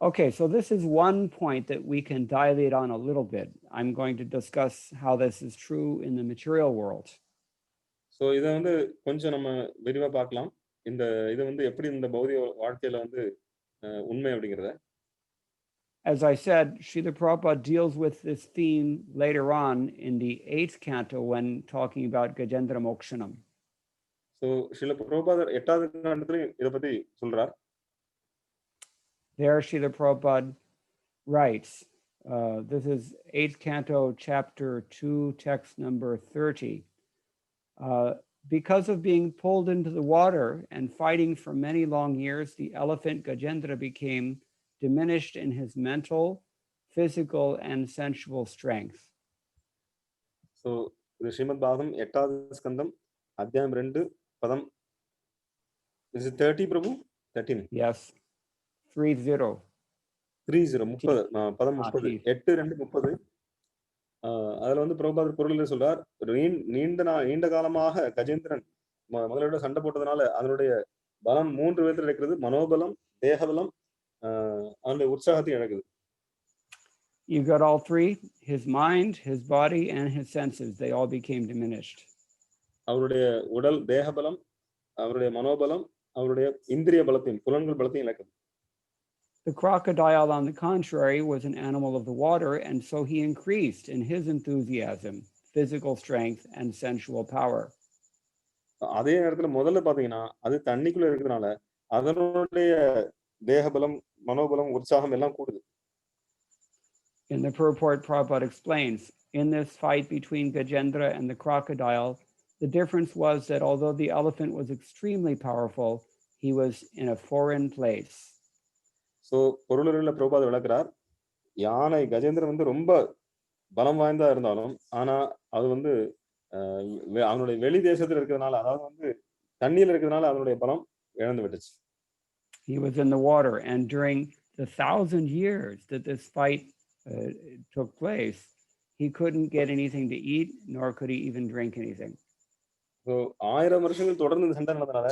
Okay, so this is one point that we can dilate on a little bit. I'm going to discuss how this is true in the material world. So இதை கொஞ்சம் நம்ம விரிவா பார்க்கலாம். இது எப்படி இந்த பௌதிக வாழ்க்கையில உண்மை அப்படிங்கறத. As I said, Srila Prabhupada deals with this theme later on in the 8th canto when talking about Gajendra Mokshanam. So Srila Prabhupada 8வது canto இத பத்தி சொல்றார். There Srila Prabhupada writes, this is 8th canto, chapter 2, text number 30. Because of being pulled into the water and fighting for many long years, the elephant Gajendra became diminished in his mental, physical, and sensual strength. So, the Srimad Bhagavatam, 8th skandam, adhyayam 2, padam. Is it 30, Prabhu? 13. Yes. 30. 30, padam 30. 8, 2, 30. அதுல பிரபுபாதர் பொருளில் சொல்றார், நீண்ட காலமாக கஜேந்திரன் முதலோட சண்டை போட்டதுனால அதனுடைய பலம் 3 விதத்தில் இருக்கிறது. மனோபலம், தேகபலம், அவனுடைய உற்சாகத்தை இழக்குது. You got all three: his mind, his body, and his senses. They all became diminished. அவருடைய உடல் தேகபலம், அவருடைய மனோபலம், அவருடைய இந்திரிய பலத்தையும் புலன்கள் பலத்தையும் இழக்குது. The crocodile, on the contrary, was an animal of the water, and so he increased in his enthusiasm, physical strength, and sensual power. அதே நேரத்துல முதல்ல பாத்தீங்கன்னா அது தண்ணிக்குள்ள இருக்கிறதுனால அதனுடைய தேகபலம், மனோபலம், உற்சாகம் எல்லாம் கூடுது. In the purport, Prabhupada explains, in this fight between Gajendra and the crocodile, the difference was that although the elephant was extremely powerful, he was in a foreign place. So பொருளுரையில பிரபுபாதர் விளக்குறார், யானை கஜேந்திரன் ரொம்ப பலம் வாய்ந்தா இருந்தாலும் ஆனா அது அவனுடைய வெளி தேசத்துல இருக்கிறதுனால, அதாவது தண்ணியில இருக்கிறதுனால அதனுடைய பலம் இழந்து விட்டுச்சு. He was in the water, and during the 1,000 years that this fight took place, he couldn't get anything to eat, nor could he even drink anything. So 1000 வருஷங்கள் தொடர்ந்து சண்டை நடந்தனால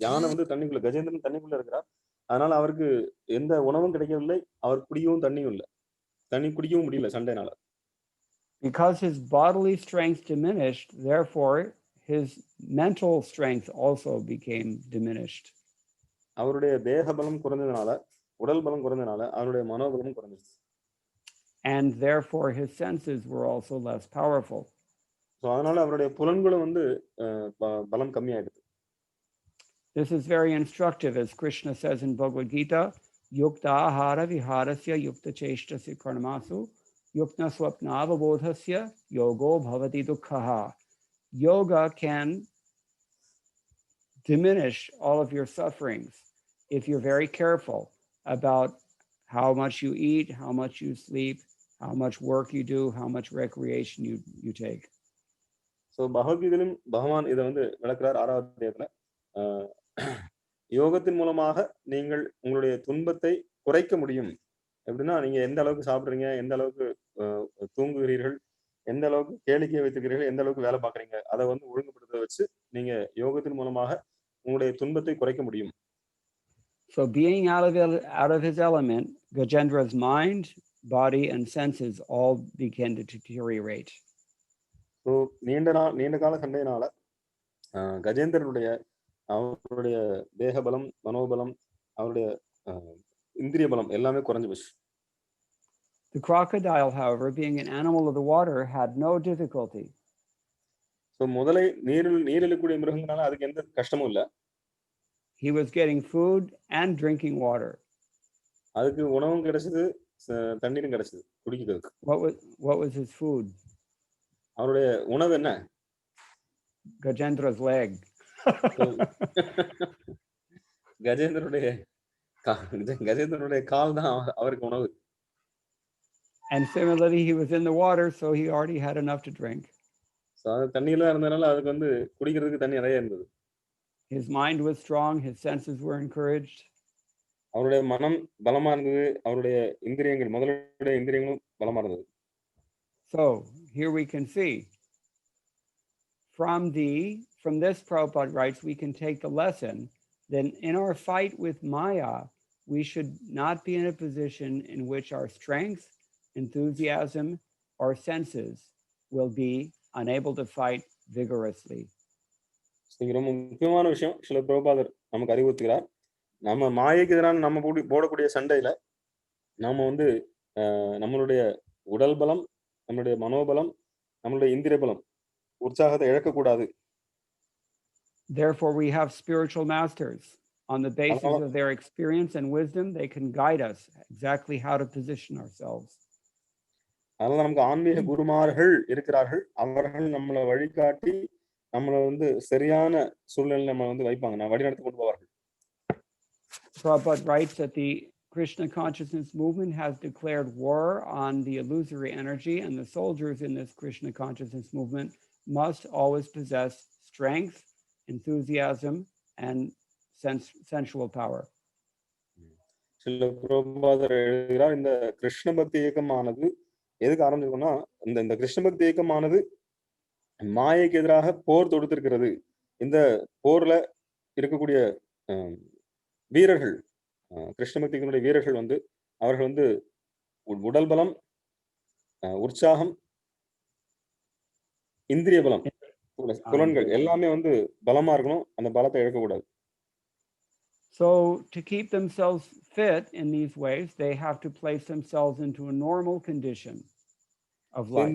யானை தண்ணிக்குள்ள, கஜேந்திரன் தண்ணிக்குள்ள இருக்கிறார். அதனால அவருக்கு எந்த உணவும் கிடைக்கவில்லை, அவர் குடிக்கவும் தண்ணியும் இல்லை, தண்ணி குடிக்கவும் முடியல சண்டைனால. Because his bodily strength diminished, therefore his mental strength also became diminished. அவருடைய தேக பலம் குறைந்ததனால, உடல் பலம் குறைந்ததனால அவருடைய மனோபலம் குறைஞ்சிருச்சு. And therefore his senses were also less powerful. So அதனால அவருடைய புலன்களும் பலம் கம்மியாயிடுது. This is very instructive, as Krishna says in Bhagavad Gita, yukta ahara viharasya yukta cheshtasya karmasu yukta swapnavabodhasya yogo bhavati dukkhaha. Yoga can diminish all of your sufferings if you're very careful about how much you eat, how much you sleep, how much work you do, how much recreation you take. So பகவத்கீதையிலும் பகவான் இதை விளக்குறார் 6வது அத்தியாயத்துல. யோகத்தின் மூலமாக நீங்கள் உங்களுடைய துன்பத்தை குறைக்க முடியும். எப்படின்னா, நீங்க எந்த அளவுக்கு சாப்பிடுறீங்க, எந்த அளவுக்கு தூங்குகிறீர்கள், எந்த அளவுக்கு கேளிக்கை வைத்துக்கிறீர்கள், எந்த அளவுக்கு வேலை பார்க்குறீங்க, அதை ஒழுங்குபடுத்த வச்சு நீங்க யோகத்தின் மூலமாக உங்களுடைய துன்பத்தை குறைக்க முடியும். So being out of his element, Gajendra's mind, body, and senses all began to deteriorate. So நீண்ட கால சண்டையினால கஜேந்திரனுடைய அவருடைய தேகபலம், மனோபலம், அவருடைய இந்திரிய பலம் எல்லாமே குறைஞ்சு போச்சு. The crocodile, however, being an animal of the water, had no difficulty. So முதலை நீரில் இருக்கக்கூடிய மிருகங்களால அதுக்கு எந்த கஷ்டமும் இல்லை. He was getting food and drinking water. அதுக்கு உணவும் கிடைச்சது, தண்ணீரும் கிடைச்சது குடிக்கிறதுக்கு. What was his food? அவருடைய உணவு என்ன? Gajendra's leg. கஜேந்திரனுடைய கால் தான் அவருக்கு உணவு. And similarly, he was in the water, so he already had enough to drink. So அது தண்ணியெல்லாம் இருந்ததுனால அதுக்கு வந்து குடிக்கிறதுக்கு தண்ணி நிறைய இருந்தது. His mind was strong, his senses were encouraged. அவருடைய மனம் பலமா இருந்தது, அவருடைய இந்திரியங்கள், முதலுடைய இந்திரியங்களும் பலமா இருந்தது. So here we can see from this Prabhupada writes, we can take the lesson that in our fight with Maya, we should not be in a position in which our strength, enthusiasm, or senses will be unable to fight vigorously. ரொம்ப முக்கியமான விஷயம் சில பிரபுபாதர் நமக்கு அறிவுறுத்துகிறார். நம்ம மாயைக்கு எதிரான நம்ம போடக்கூடிய சண்டையில நாம வந்து நம்மளுடைய உடல் பலம், நம்மளுடைய மனோபலம், நம்மளுடைய இந்திரிய பலம், உற்சாகத்தை இழக்கக்கூடாது. Therefore, we have spiritual masters. On the basis of their experience and wisdom, they can guide us exactly how to position ourselves. அதனால நமக்கு ஆன்மீக குருமார்கள் இருக்கிறார்கள். அவர்கள் நம்மளை வழிகாட்டி நம்மளை வந்து சரியான சூழ்நிலையில் நம்ம வந்து வைப்பாங்க, நான் வழிநடத்தி கொண்டு போவார்கள். Prabhupada writes that the Krishna consciousness movement has declared war on the illusory energy, and the soldiers in this Krishna consciousness movement must always possess strength, enthusiasm, and sensual power. சில பிரபுபாதர் எழுதுகிறார், இந்த கிருஷ்ண பக்தி இயக்கமானது எதுக்கு ஆரம்பிச்சிருக்கோம்னா, இந்த கிருஷ்ண பக்தி இயக்கமானது மாயைக்கு எதிராக போர் தொடுத்திருக்கிறது. இந்த போர்ல இருக்கக்கூடிய வீரர்கள், கிருஷ்ண பக்தியினுடைய வீரர்கள் வந்து அவர்கள் வந்து உடல் பலம், உற்சாகம், இந்திரிய பலம், புலன்கள் எல்லாமே வந்து பலமா இருக்கணும். அந்த பலத்தை இழக்கக்கூடாது. So to keep themselves fit in these ways, they have to place themselves into a normal condition of life.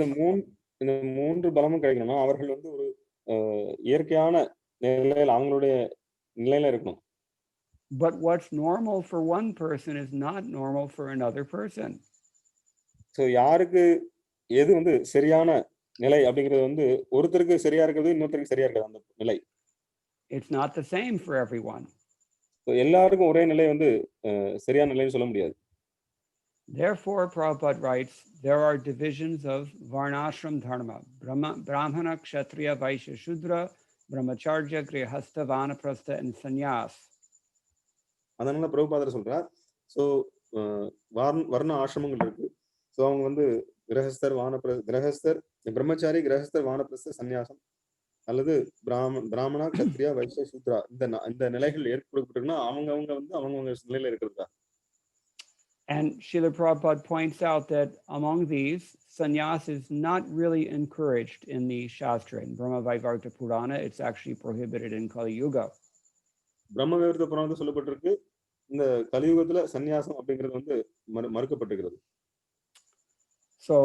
இந்த மூன்று பலமும் கிடைக்கணும்னா அவர்கள் வந்து ஒரு இயற்கையான நிலையில அவங்களுடைய நிலையில இருக்கணும். But what's normal for one person is not normal for another person. So யாருக்கு எது வந்து சரியான நிலை அப்படிங்கிறது வந்து ஒருத்தருக்கு சரியா இருக்கிறது, இன்னொருத்தருக்கு சரியா இருக்காது அந்த நிலை. It's not the same for everyone. எல்லாருக்கும் ஒரே நிலை வந்து சரியான நிலைன்னு சொல்ல முடியாது. Therefore, Prabhupada writes, there are divisions of varnashram dharma: brahmana, kshatriya, vaishya, shudra, brahmacharya, grihastha, vanaprastha, and sannyas. அதனால பிரபுபாதர் சொல்றார், ஸோ வர்ண ஆசிரமங்கள் இருக்கு. ஸோ அவங்க வந்து கிரகஸ்தர், பிரம்மச்சாரி, கிரகஸ்தர், வானப்பிரஸ்தர், சன்னியாசம் அல்லது பிராமணா, கத்திரியா, வைஷ்ய, சூத்ரா, இந்த நிலைகள் ஏற்படுத்தினா அவங்க வந்து அவங்க நிலையில இருக்கிறதா. And Srila Prabhupada points out that among these, sannyas is not really encouraged in the Shastra. In Bhagavatam Purana, it's actually prohibited in Kali Yuga. பிரம்மவேத புராணத்தில் சொல்லப்பட்டிருக்கு, இந்த கலியுகத்துல சன்னியாசம் அப்படிங்கிறது வந்து மறுக்கப்பட்டிருக்கிறது. So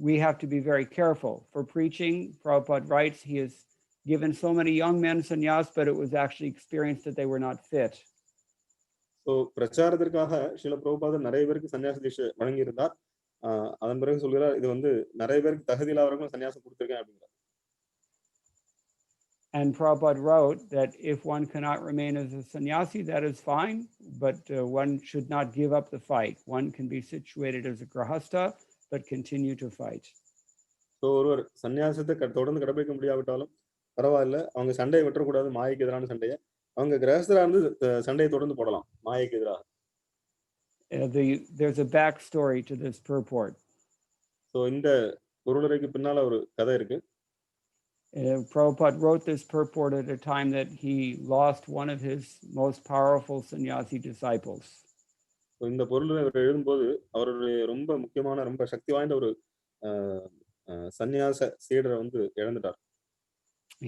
we have to be very careful. For preaching, Prabhupada writes, he has given so many young men sannyas, but it was actually experienced that they were not fit. So பிரச்சாரத்திற்காக ஸ்ரீல பிரபுபாதர் நிறைய பேருக்கு சன்னியாச தீட்சை வழங்கியிருந்தார். அதன் பிறகு சொல்கிறார், இது வந்து நிறைய பேருக்கு தகுதி இல்லாதவர்களும் சன்னியாசம் கொடுத்திருக்கேன் அப்படிங்கிறார். And Prabhupada wrote that if one cannot remain as a sannyasi, that is fine, but one should not give up the fight. One can be situated as a grahastha, but continue to fight. So ஒருவர் சன்னியாசத்தை தொடர்ந்து கடைபிடிக்க முடியாவிட்டாலும் பரவாயில்ல, அவங்க சண்டையை விட்டுறக்கூடாது, மாயைக்கு எதிரான சண்டையை. அவங்க கிரகஸ்தரா இருந்து சண்டையை தொடர்ந்து போடலாம் மாயைக்கு எதிராக. There's a back story to this purport. So இந்த பொருளுரைக்கு பின்னால ஒரு கதை இருக்கு. Prabhupada wrote this purport at a time that he lost one of his most powerful sannyasi disciples. இந்த பொருளை எழுதும்போது அவருடைய ரொம்ப முக்கியமான, ரொம்ப சக்தி வாய்ந்த ஒரு சன்னியாச சீடரை வந்து இழந்துட்டார்.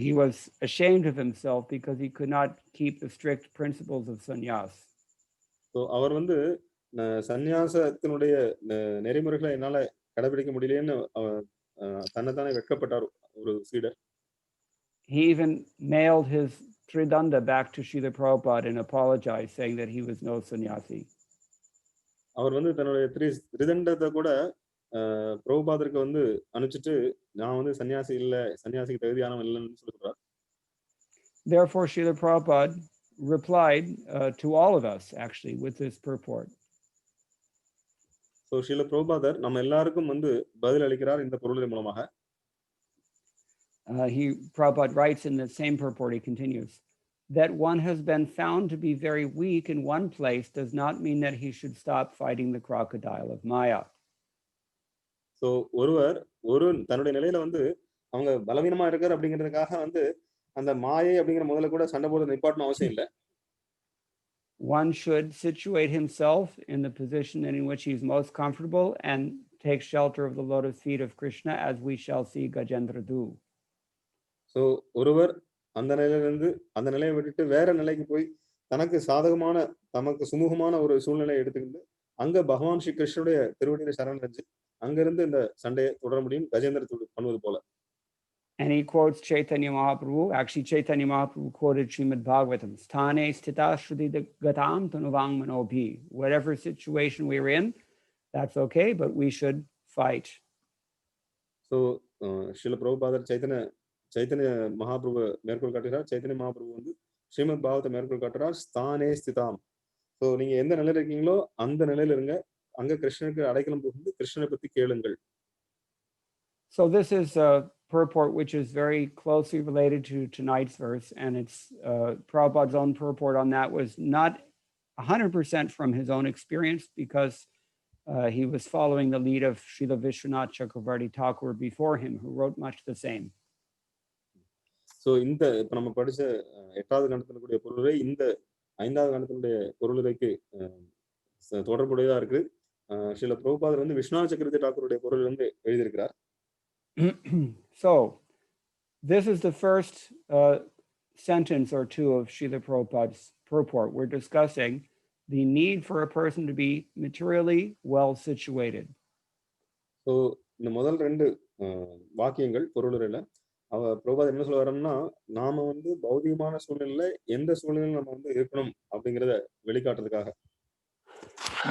He was ashamed of himself because he could not keep the strict principles of sannyas. So அவர் வந்து சன்னியாசத்தினுடைய நெறிமுறைகளை என்னால கடைபிடிக்க முடியலன்னு தன்னைத்தானே வெட்கப்பட்டார் ஒரு சீடர். He even mailed his Tridanda back to Srila Prabhupada and apologized, saying that he was no sannyasi. அவர் வந்து தன்னுடைய திரிதண்டத்தை கூட பிரபுபாதருக்கு வந்து அனுப்பிச்சிட்டு நான் வந்து சன்னியாசி இல்ல, சன்னியாசிக்கு தகுதியானவன் இல்லைன்னு சொல்லுறார். Therefore, Srila Prabhupada replied to all of us actually with this purport. So Srila Prabhupada நம்ம எல்லாருக்கும் வந்து பதில் அளிக்கிறார் இந்த பொருளின் மூலமாக. Prabhupada writes in the same purport, he continues, that one has been found to be very weak in one place does not mean that he should stop fighting the crocodile of Maya. So ஒருவர் தன்னுடைய நிலையில வந்து அவங்க பலவீனமா இருக்கார் அப்படிங்கிறதுக்காக வந்து அந்த மாயை அப்படிங்கிற முதல்ல கூட சண்டை போட நிப்பாட்டணும் அவசியம் இல்லை. One should situate himself in the position in which he is most comfortable and take shelter of the lotus feet of Krishna, as we shall see Gajendra do. So ஒருவர் அந்த நிலையிலிருந்து அந்த நிலையை விட்டுட்டு வேற நிலைக்கு போய் தனக்கு சாதகமான தமக்கு சுமூகமான ஒரு சூழ்நிலையை எடுத்துக்கிட்டு அங்க பகவான் ஸ்ரீ கிருஷ்ணனுடைய திருவடியில சரணடைஞ்சு அங்கிருந்து இந்த சண்டையை தொடர முடியும் கஜேந்திர பண்ணுவது போல. And he quotes Chaitanya Mahaprabhu. Actually, Chaitanya Mahaprabhu quoted Srimad Bhagavatam. Sthane sthita shrudi gatam tanuvang manobhi. Whatever situation we're in, that's okay, but we should fight. So, Srila Prabhupada Chaitanya Mahaprabhu மேற்கோள் காட்டுகிறார். Chaitanya Mahaprabhu வந்து ஸ்ரீமத் பாகவத்தை மேற்கோள் காட்டுறார். ஸ்தானே ஸ்திதாம். So நீங்க எந்த நிலையில இருக்கீங்களோ அந்த நிலையில இருங்க. அங்க கிருஷ்ணனுக்கு அடைக்கலம் புகுந்து கிருஷ்ணனை பத்தி கேளுங்கள். So this is a purport which is very closely related to tonight's verse, and it's Prabhupada's own purport on that was not 100% from his own experience, because he was following the lead of Srila Vishwanath Chakravarti Thakur before him, who wrote much the same. So இந்த இப்ப நம்ம படிச்ச 8வது கண்டத்தினுடைய பொருளை இந்த 5வது கண்டத்தினுடைய பொருளுரைக்கு தொடர்புடையதா இருக்கு. ஸ்ரீல பிரபுபாதர் வந்து விஸ்வநாத சக்கரவர்த்தி டாக்கூருடைய பொருள் வந்து எழுதியிருக்கிறார். So this is the first sentence or two of Srila Prabhupada's purport. We're discussing the need for a person to be materially well situated. So இந்த முதல் 2 வாக்கியங்கள் பொருளுரையில பிரபுபாதர் என்ன சொல்ல வரோம்னா, நாம வந்து பௌதிகமான சூழ்நிலையில எந்த சூழ்நிலையில நம்ம வந்து இருக்கணும் அப்படிங்கிறத வெளிக்காட்டுறதுக்காக.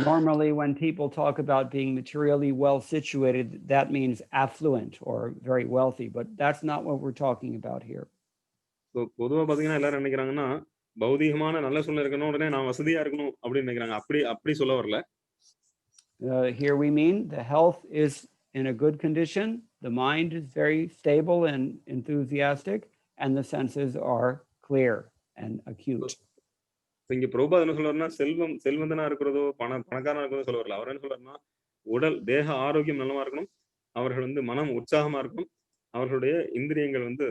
Normally, when people talk about being materially well situated, that means affluent or very wealthy, but that's not what we're talking about here. So பொதுவா பாத்தீங்கன்னா எல்லாரும் நினைக்கிறாங்கன்னா பௌதிகமான நல்ல சூழ்நிலை இருக்கணும், உடனே நான் வசதியா இருக்கணும் அப்படின்னு நினைக்கிறாங்க. அப்படி சொல்ல வரல. Here we mean the health is in a good condition, the mind is very stable and enthusiastic, and the senses are clear and acute. இங்க பிரபுபாதர் என்ன சொல்றாருன்னா, செல்வந்தனா இருக்கிறதோ பணக்காரனா இருக்கிறதோ சொல்ல வரல. அவர் என்ன சொல்றாருன்னா, உடல் தேக ஆரோக்கியம் நல்லமா இருக்கணும், அவர்கள் வந்து மனம் உற்சாகமா இருக்கணும், அவர்களுடைய இந்திரியங்கள் வந்து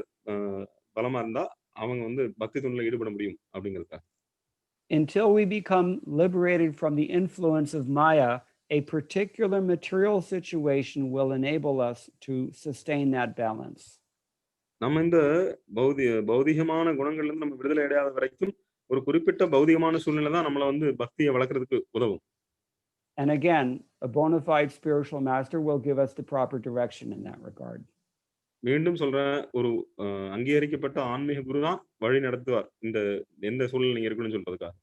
பலமா இருந்தா அவங்க வந்து பக்தி தொண்டில் ஈடுபட முடியும் அப்படிங்கிறதுக்காக. Until we become liberated from the influence of Maya, a particular material situation will enable us to sustain that balance. நம்ம இந்த பௌதிகமான குணங்கள்ல இருந்து நம்ம விடுதலை அடையாத வரைக்கும் ஒரு குறிப்பிட்ட பௌதிகமான சூழ்நிலை தான் நம்மள வந்து பக்தியை வளர்க்கறதுக்கு உதவும். And again, a bona fide spiritual master will give us the proper direction in that regard. மீண்டும் சொல்றேன், ஒரு அங்கீகரிக்கப்பட்ட ஆன்மீக குரு தான் வழி நடத்துவார் இந்த எந்த சூழ்நிலை நீங்க இருக்கணும்னு சொல்றதுக்காக.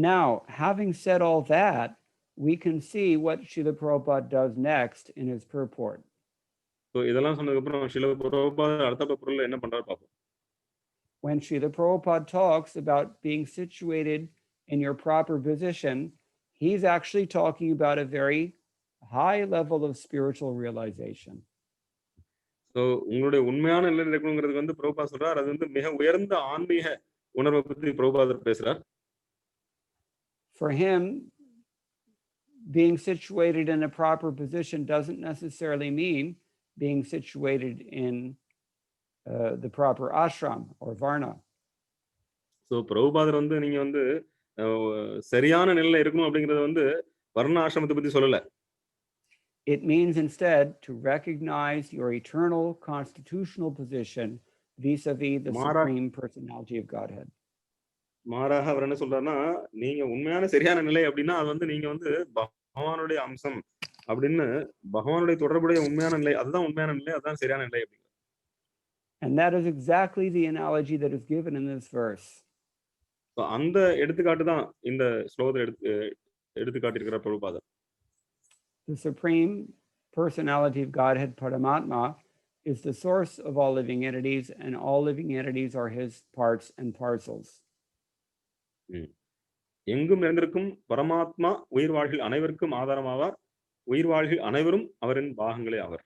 Now, having said all that, we can see what Srila Prabhupada does next in his purport. So இதெல்லாம் சொன்னதுக்கு அப்புறம் ஸ்ரீல பிரபுபாதர் அடுத்த பொருள்ல என்ன பண்றாரு பாப்போம். When Srila Prabhupada talks about being situated in your proper position, he's actually talking about a very high level of spiritual realization. So உங்களுடைய உண்மையான நிலையில இருக்கணுங்கிறது வந்து பிரபுபாதர் சொல்றார், அது வந்து மிக உயர்ந்த ஆன்மீக உணர்வை பத்தி பிரபுபாதர் பேசுறார். For him, being situated in a proper position doesn't necessarily mean being situated in the proper ashram or varna. So பிரபுபாதர் வந்து நீங்க வந்து சரியான நிலையில இருக்கணும் அப்படிங்கிறது வந்து வர்ண ஆசிரமத்தை பத்தி சொல்லல. It means instead to recognize your eternal constitutional position vis-a-vis the Supreme Personality of Godhead. மாறாக அவர் என்ன சொல்றாருன்னா, நீங்க உண்மையான சரியான நிலை அப்படின்னா அது வந்து நீங்க வந்து பகவானுடைய அம்சம், அப்படின்னு பகவானுடைய தொடர்புடைய உண்மையான நிலை, அதுதான் உண்மையான நிலை, அதுதான் சரியான நிலை அப்படிங்கிற. And that is exactly the analogy that is given in this verse. அந்த எடுத்துக்காட்டு தான் இந்த ஸ்லோகத்தை எடுத்து காட்டியிருக்கிற பிரபுபாதர். The supreme personality of Godhead, Paramatma, is the source of all living entities, and all living entities are his parts and parcels. எங்கும் நிறைந்திருக்கும் பரமாத்மா உயிர் வாழ்கள் அனைவருக்கும் ஆதாரமாவார், உயிர் வாழ்கள் அனைவரும் அவரின் பாகங்களே ஆவர்.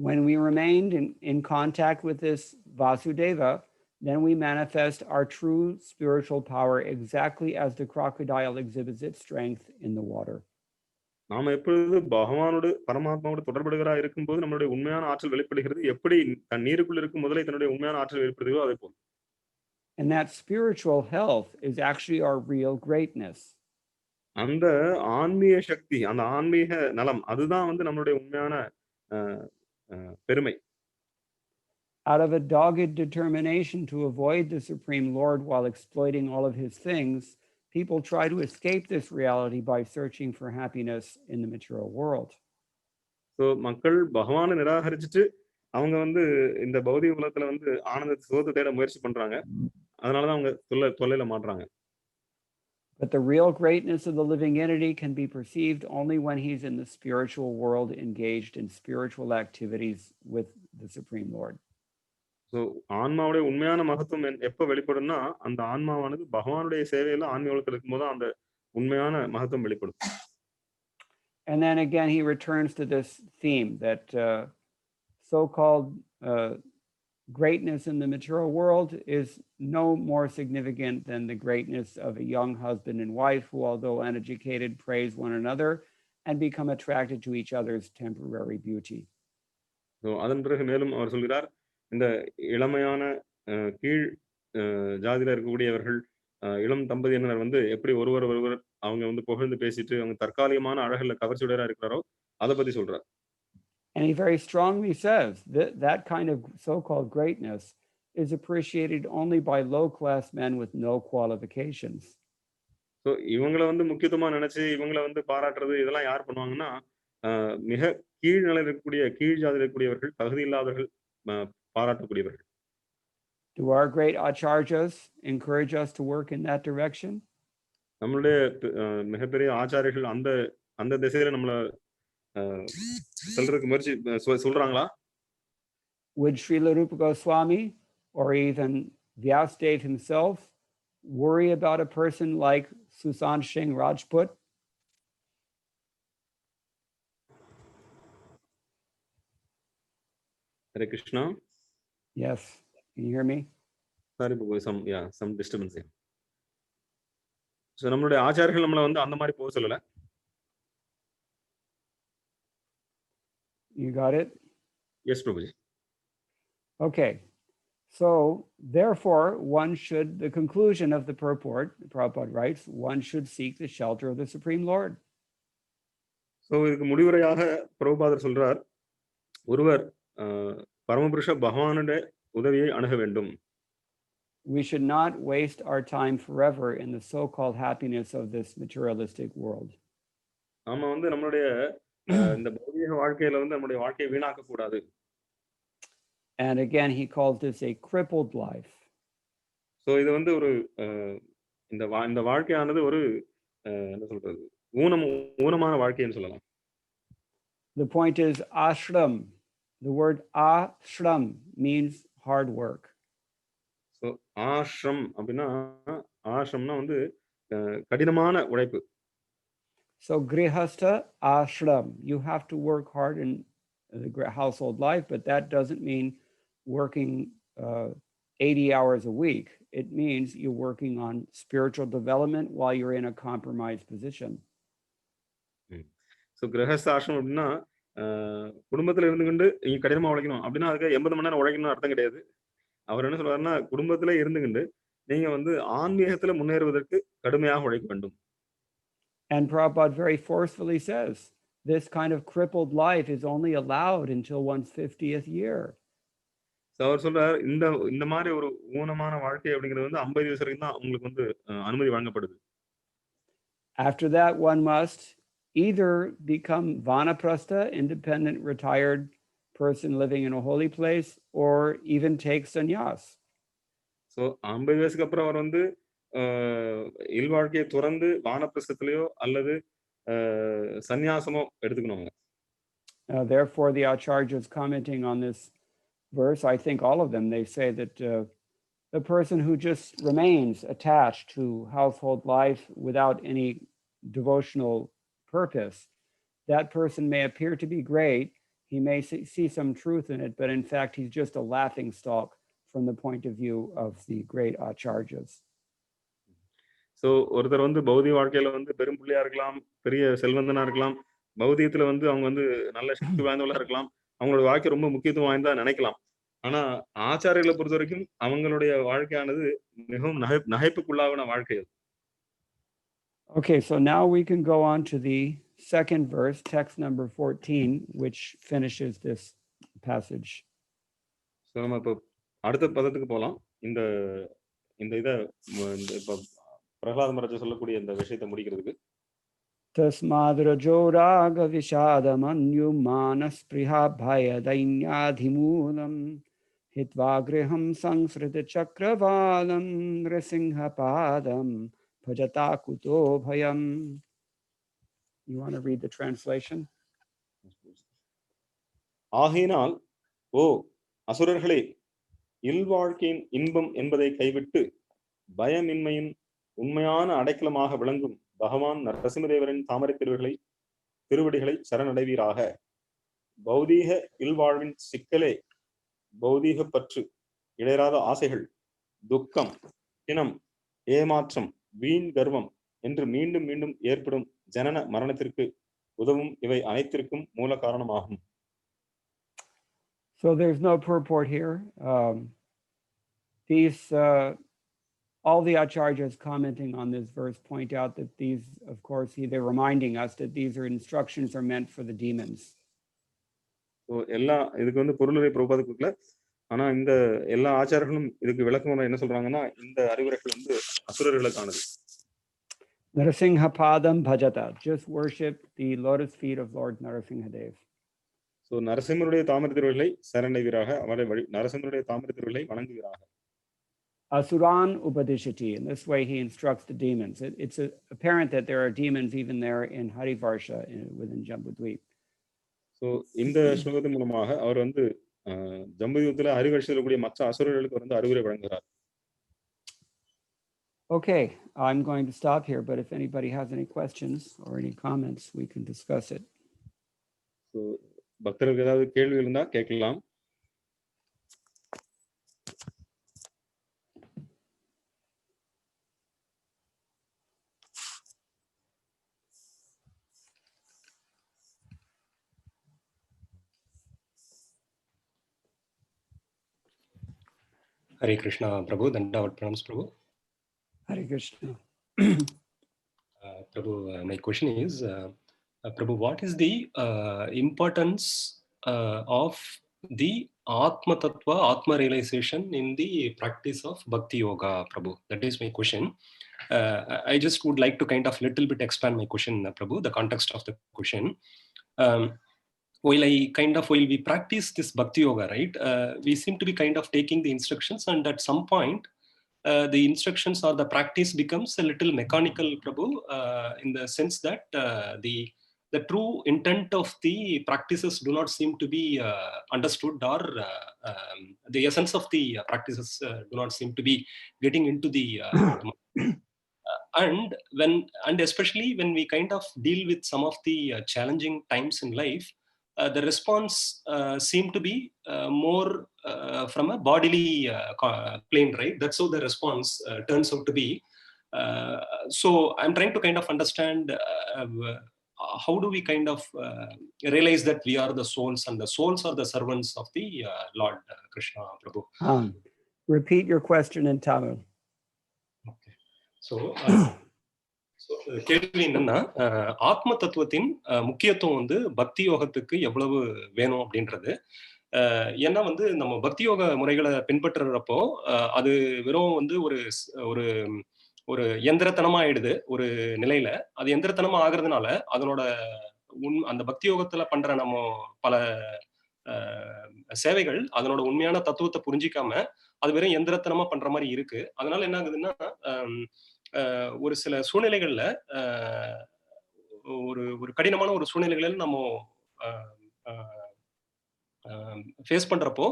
When we remained in contact with this Vasudeva, then we manifest our true spiritual power exactly as the crocodile exhibits its strength in the water. நாம எப்பொழுது பகவானோடு பரமாத்மாவோடு தொடர்புடையவராக இருக்கும்போது நம்மளுடைய உண்மையான ஆற்றல் வெளிப்படுகிறது. எப்படி தன் நீருக்குள் இருக்கும் முதலே தன்னுடைய உண்மையான ஆற்றல் வெளிப்படுகிறதோ அதே போல். And that spiritual health is actually our real greatness. அந்த ஆன்மீக சக்தி, அந்த ஆன்மீக நலம், அதுதான் நம்மளுடைய உண்மையான பெருமை. Out of a dogged determination to avoid the Supreme Lord while exploiting all of his things, people try to escape this reality by searching for happiness in the material world. So மக்கள் பகவானை நிராகரிச்சிட்டு அவங்க இந்த பௌதிக உலகத்துல ஆனந்தத்தை சுகத்தை தேட முயற்சி பண்றாங்க. அதனாலதான் அவங்க தொல்லையில மாட்றாங்க. But the real greatness of the living entity can be perceived only when he's in the spiritual world, engaged in spiritual activities with the Supreme Lord. So ஆன்மாவுடைய உண்மையான மகத்துவம் எப்ப வெளிப்படும்னா அந்த ஆன்மாவானது பகவானுடைய சேவையில ஆன்மீக உலகத்துல இருக்கும்போது அந்த உண்மையான மகத்துவம் வெளிப்படும். And then again he returns to this theme that so-called greatness in the material world is no more significant than the greatness of a young husband and wife who, although uneducated, praise one another and become attracted to each other's temporary beauty. So அதன் பிறகு மேலும் அவர் சொல்கிறார், இந்த இளமையான கீழ் ஜாதியில இருக்கக்கூடியவர்கள் இளம் தம்பதியினர் எப்படி ஒருவர் அவங்க புகழ்ந்து பேசிட்டு அவங்க தற்காலிகமான அழகுல கவர்ச்சியுடையரா இருக்கிறாரோ அதை பத்தி சொல்றார். And he very strongly says that that kind of so-called greatness is appreciated only by low-class men with no qualifications. So இவங்களை முக்கியத்துவமா நினைச்சு இவங்களை பாராட்டுறது இதெல்லாம் யார் பண்ணுவாங்கன்னா மிக கீழ் நிலையில் இருக்கக்கூடிய கீழ் ஜாதியில் இருக்கக்கூடியவர்கள், தகுதி இல்லாதவர்கள் பாராட்டக்கூடியவர்கள். Do our great acharyas encourage us to work in that direction? நம்மளுடைய மிகப்பெரிய ஆச்சாரியர்கள் அந்த திசையில நம்மள சொல்றதுக்கு முயற்சி சொல்றாங்களா? Would Srila Rupa Goswami or even Vyasadeva himself worry about a person like Sushant Singh Rajput? Hare Krishna. Yes. Can you hear me? Sorry, some disturbance here. So நம்மளுடைய ஆச்சாரியர்கள் நம்மள அந்த மாதிரி போக சொல்லல. You got it? Yes, Prabhuji. Okay. So therefore, the conclusion of the purport, Prabhupada writes, one should seek the shelter of the Supreme Lord. So இதுக்கு முடிவுரையாக பிரபுபாதர் சொல்றார், ஒருவர் பரமபுருஷ பகவானுடைய உதவியை அணுக வேண்டும். We should not waste our time forever in the so-called happiness of this materialistic world. நாம நம்மளுடைய இந்த பௌதிக வாழ்க்கையில நம்மளுடைய வாழ்க்கையை வீணாக்க கூடாது. And again he calls this a crippled life. So இது ஒரு இந்த வாழ்க்கையானது ஒரு என்ன சொல்றது ஊனமான வாழ்க்கைன்னு சொல்லலாம். The point is ashram. The word ashram means hard work. So ashram அப்படின்னா ஆஷ்ரம்னா கடினமான உழைப்பு. So grihastha ashram, you have to work hard in the household life, but that doesn't mean working 80 hours a week. It means you're working on spiritual development while you're in a compromised position. So grihastha ashram அப்படின்னா குடும்பத்துல இருந்துகிட்டு நீங்க கடினமா உழைக்கணும் அப்படின்னா அதுக்கு 80 மணி நேரம் உழைக்கணும்னு அர்த்தம் கிடையாது. அவர் என்ன சொல்றாருன்னா குடும்பத்துல இருந்துகிட்டு நீங்க ஆன்மீகத்துல முன்னேறுவதற்கு கடுமையாக உழைக்க வேண்டும். And Prabhupada very forcefully says, this kind of crippled life is only allowed until one's 50th year. So அவர் சொல்றார் இந்த மாதிரி ஒரு ஊனமான வாழ்க்கை அப்படிங்கிறது 50 வயசு வரைக்கும் தான் உங்களுக்கு அனுமதி வழங்கப்படுது. After that one must either become vanaprastha, independent, retired person living in a holy place, or even take sannyas. So 50 வயசுக்கு அப்புறம் அவர் வந்து இல்வாழ்க்கையை துறந்து வானப்பிரஸ்தத்திலேயோ அல்லது சந்நியாசமோ எடுத்துக்கணுங்க. Therefore, the acharyas commenting on this verse, I think all of them, they say that the person who just remains attached to household life without any devotional purpose, that person may appear to be great. He may see some truth in it, but in fact, he's just a laughing stock from the point of view of the great acharyas. So ஒருத்தர் வந்து பௌதிக வாழ்க்கையில வந்து பெரும் பிள்ளையா இருக்கலாம், பெரிய செல்வந்தனா இருக்கலாம், பௌதிகத்துல வந்து அவங்க வந்து நல்ல சக்தி வாய்ந்தவளா இருக்கலாம், அவங்களோட வாழ்க்கை ரொம்ப முக்கியத்துவம் வாய்ந்தா நினைக்கலாம். ஆனா ஆச்சாரியர்களை பொறுத்த வரைக்கும் அவங்களுடைய வாழ்க்கையானது மிகவும் நகைப்புக்குள்ளான வாழ்க்கை. Okay, so now we can go on to the second verse, text number 14, which finishes this passage. So நம்ம இப்போ அடுத்த பதத்துக்கு போகலாம். இந்த இந்த இதை இப்போ பிரகலாத மரத்தை சொல்லக்கூடிய இந்த விஷயத்தை முடிக்கிறதுக்கு. Tasmadrajo raga vishadamanyu manaspriha bhaya dainyadhimulam hitvagriham sangsrita chakravalam nrisingha padam bhajata kuto bhayam. You want to read the translation? ஆகையினால் ஓ அசுரர்களே, இல்வாழ்க்கையின் இன்பம் என்பதை கைவிட்டு பயமின்மையின் உண்மையான அடைக்கலமாக விளங்கும் பகவான் நரசிம்மதேவரின் தாமரை திருவடிகளை சரணடைவீராக. பௌதீக இல்வாழ்வின் சிக்கலே பௌதீக பற்று, இடையறாத ஆசைகள், துக்கம், பிணம், ஏமாற்றம், வீண் கர்வம் என்று மீண்டும் மீண்டும் ஏற்படும் ஜனன மரணத்திற்கு உதவும் இவை அனைத்திற்கும் மூல காரணமாகும். So there's no purport here. These all the acharyas commenting on this verse point out that these, of course, they're reminding us that these are instructions are meant for the demons. So எல்லா இதுக்கு வந்து பொருளுரை பிரபுபாத கொடுக்கல. ஆனா இந்த எல்லா ஆச்சாரர்களும் இதுக்கு விளக்கம் என்ன சொல்றாங்கன்னா, இந்த அறிவுரைகள் வந்து அசுரர்களுக்கானது. Narasingha padam bhajata, just worship the lotus feet of Lord Narasimhadev. So நரசிம்மருடைய தாமரை திருவடிகளை சரணடைவீராக, அவரை நரசிம்மருடைய தாமரை திருவடிகளை வணங்குவீராக. Asuran upadishati, in this way he instructs the demons. It's apparent that there are demons even there in Harivarsha within Jambudweep. So இந்த ஸ்லோகத்தின் மூலமாக அவர் வந்து ஜம்புத்வீபத்தில் ஹரிவர்ஷத்தில் கூடிய மற்ற அசுரர்களுக்கு வந்து அறிவுரை வழங்குகிறார். Okay, I'm going to stop here, but if anybody has any questions or any comments, we can discuss it. So பக்தர்களுக்கு ஏதாவது கேள்வி இருந்தா கேட்கலாம். Hare Krishna, Prabhu. Dandavat pranams, Prabhu. Hare Krishna. Prabhu, my question is, Prabhu, what is the importance of the Atma Tattva, Atma realization in the practice of Bhakti Yoga, Prabhu? That is my question. I just would like to kind of little bit expand my question, Prabhu, the context of the question. While we practice this Bhakti Yoga, right, we seem to be kind of taking the instructions, and at some point, the instructions or the practice becomes a little mechanical, Prabhu, in the sense that the true intent of the practices do not seem to be understood, or the essence of the practices do not seem to be getting into the and especially when we kind of deal with some of the challenging times in life, the response seem to be more from a bodily plane, right? That's how the response turns out to be. So I'm trying to kind of understand how do we kind of realize that we are the souls and the souls are the servants of the Lord Krishna, Prabhu. Repeat your question in Tamil. Okay. So கேள்வி என்னன்னா, ஆத்ம தத்துவத்தின் முக்கியத்துவம் வந்து பக்தி யோகத்துக்கு எவ்வளவு வேணும் அப்படின்றது. ஏன்னா வந்து நம்ம பக்தி யோக முறைகளை பின்பற்றுறப்போ அது வெறும் வந்து ஒரு ஒரு எந்திரத்தனமா ஆயிடுது ஒரு நிலையில. அது எந்திரத்தனமா ஆகுறதுனால அதனோட அந்த பக்தி யோகத்துல பண்ற நம்ம பல சேவைகள் அதனோட உண்மையான தத்துவத்தை புரிஞ்சிக்காம அது வெறும் எந்திரத்தனமா பண்ற மாதிரி இருக்கு. அதனால என்ன ஆகுதுன்னா ஒரு சில சூழ்நிலைகள்ல ஒரு ஒரு கடினமான ஒரு சூழ்நிலைகளில் நம்ம ஃபேஸ் பண்றப்போ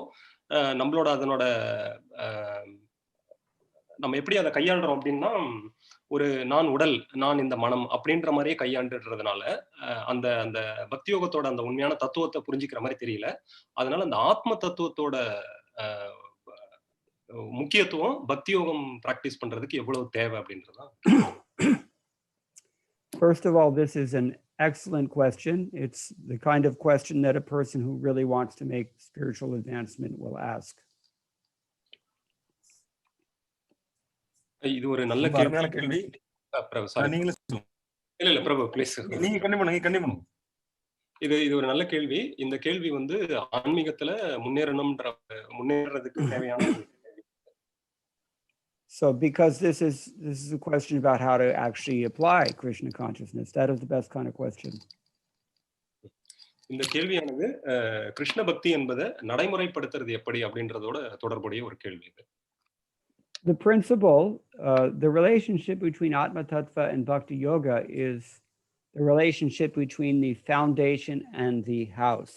நம்மளோட அதனோட நம்ம எப்படி அதை கையாளுறோம் அப்படின்னா ஒரு நான் உடல் நான் இந்த மனம் அப்படின்ற மாதிரியே கையாண்டுறதுனால அந்த அந்த பக்தி யோகத்தோட அந்த உண்மையான தத்துவத்தை புரிஞ்சுக்கிற மாதிரி தெரியல. அதனால அந்த ஆத்ம தத்துவத்தோட முக்கியத்துவம் பக்தி யோகம் பிராக்டிஸ் பண்றதுக்கு எவ்வளவு தேவை அப்படின்றதுதான். First of all, this is an excellent question. It's the kind of question that a person who really wants to make spiritual advancement will ask. இது ஒரு நல்ல கேள்வி. இல்ல பிரபு ப்ளீஸ். நீங்க கண்டிப்பா இது ஒரு நல்ல கேள்வி. இந்த கேள்வி வந்து ஆன்மீகத்துல முன்னேறதுக்கு தேவையான. So because this is a question about how to actually apply Krishna consciousness, that is the best kind of question. இந்த கேள்வியானது கிருஷ்ண பக்தி என்பதை நடைமுறைப்படுத்துறது எப்படி அப்படின்றதோட தொடர்புடைய ஒரு கேள்வி இது. The principle, the relationship between Atma Tattva and Bhakti Yoga is the relationship between the foundation and the house.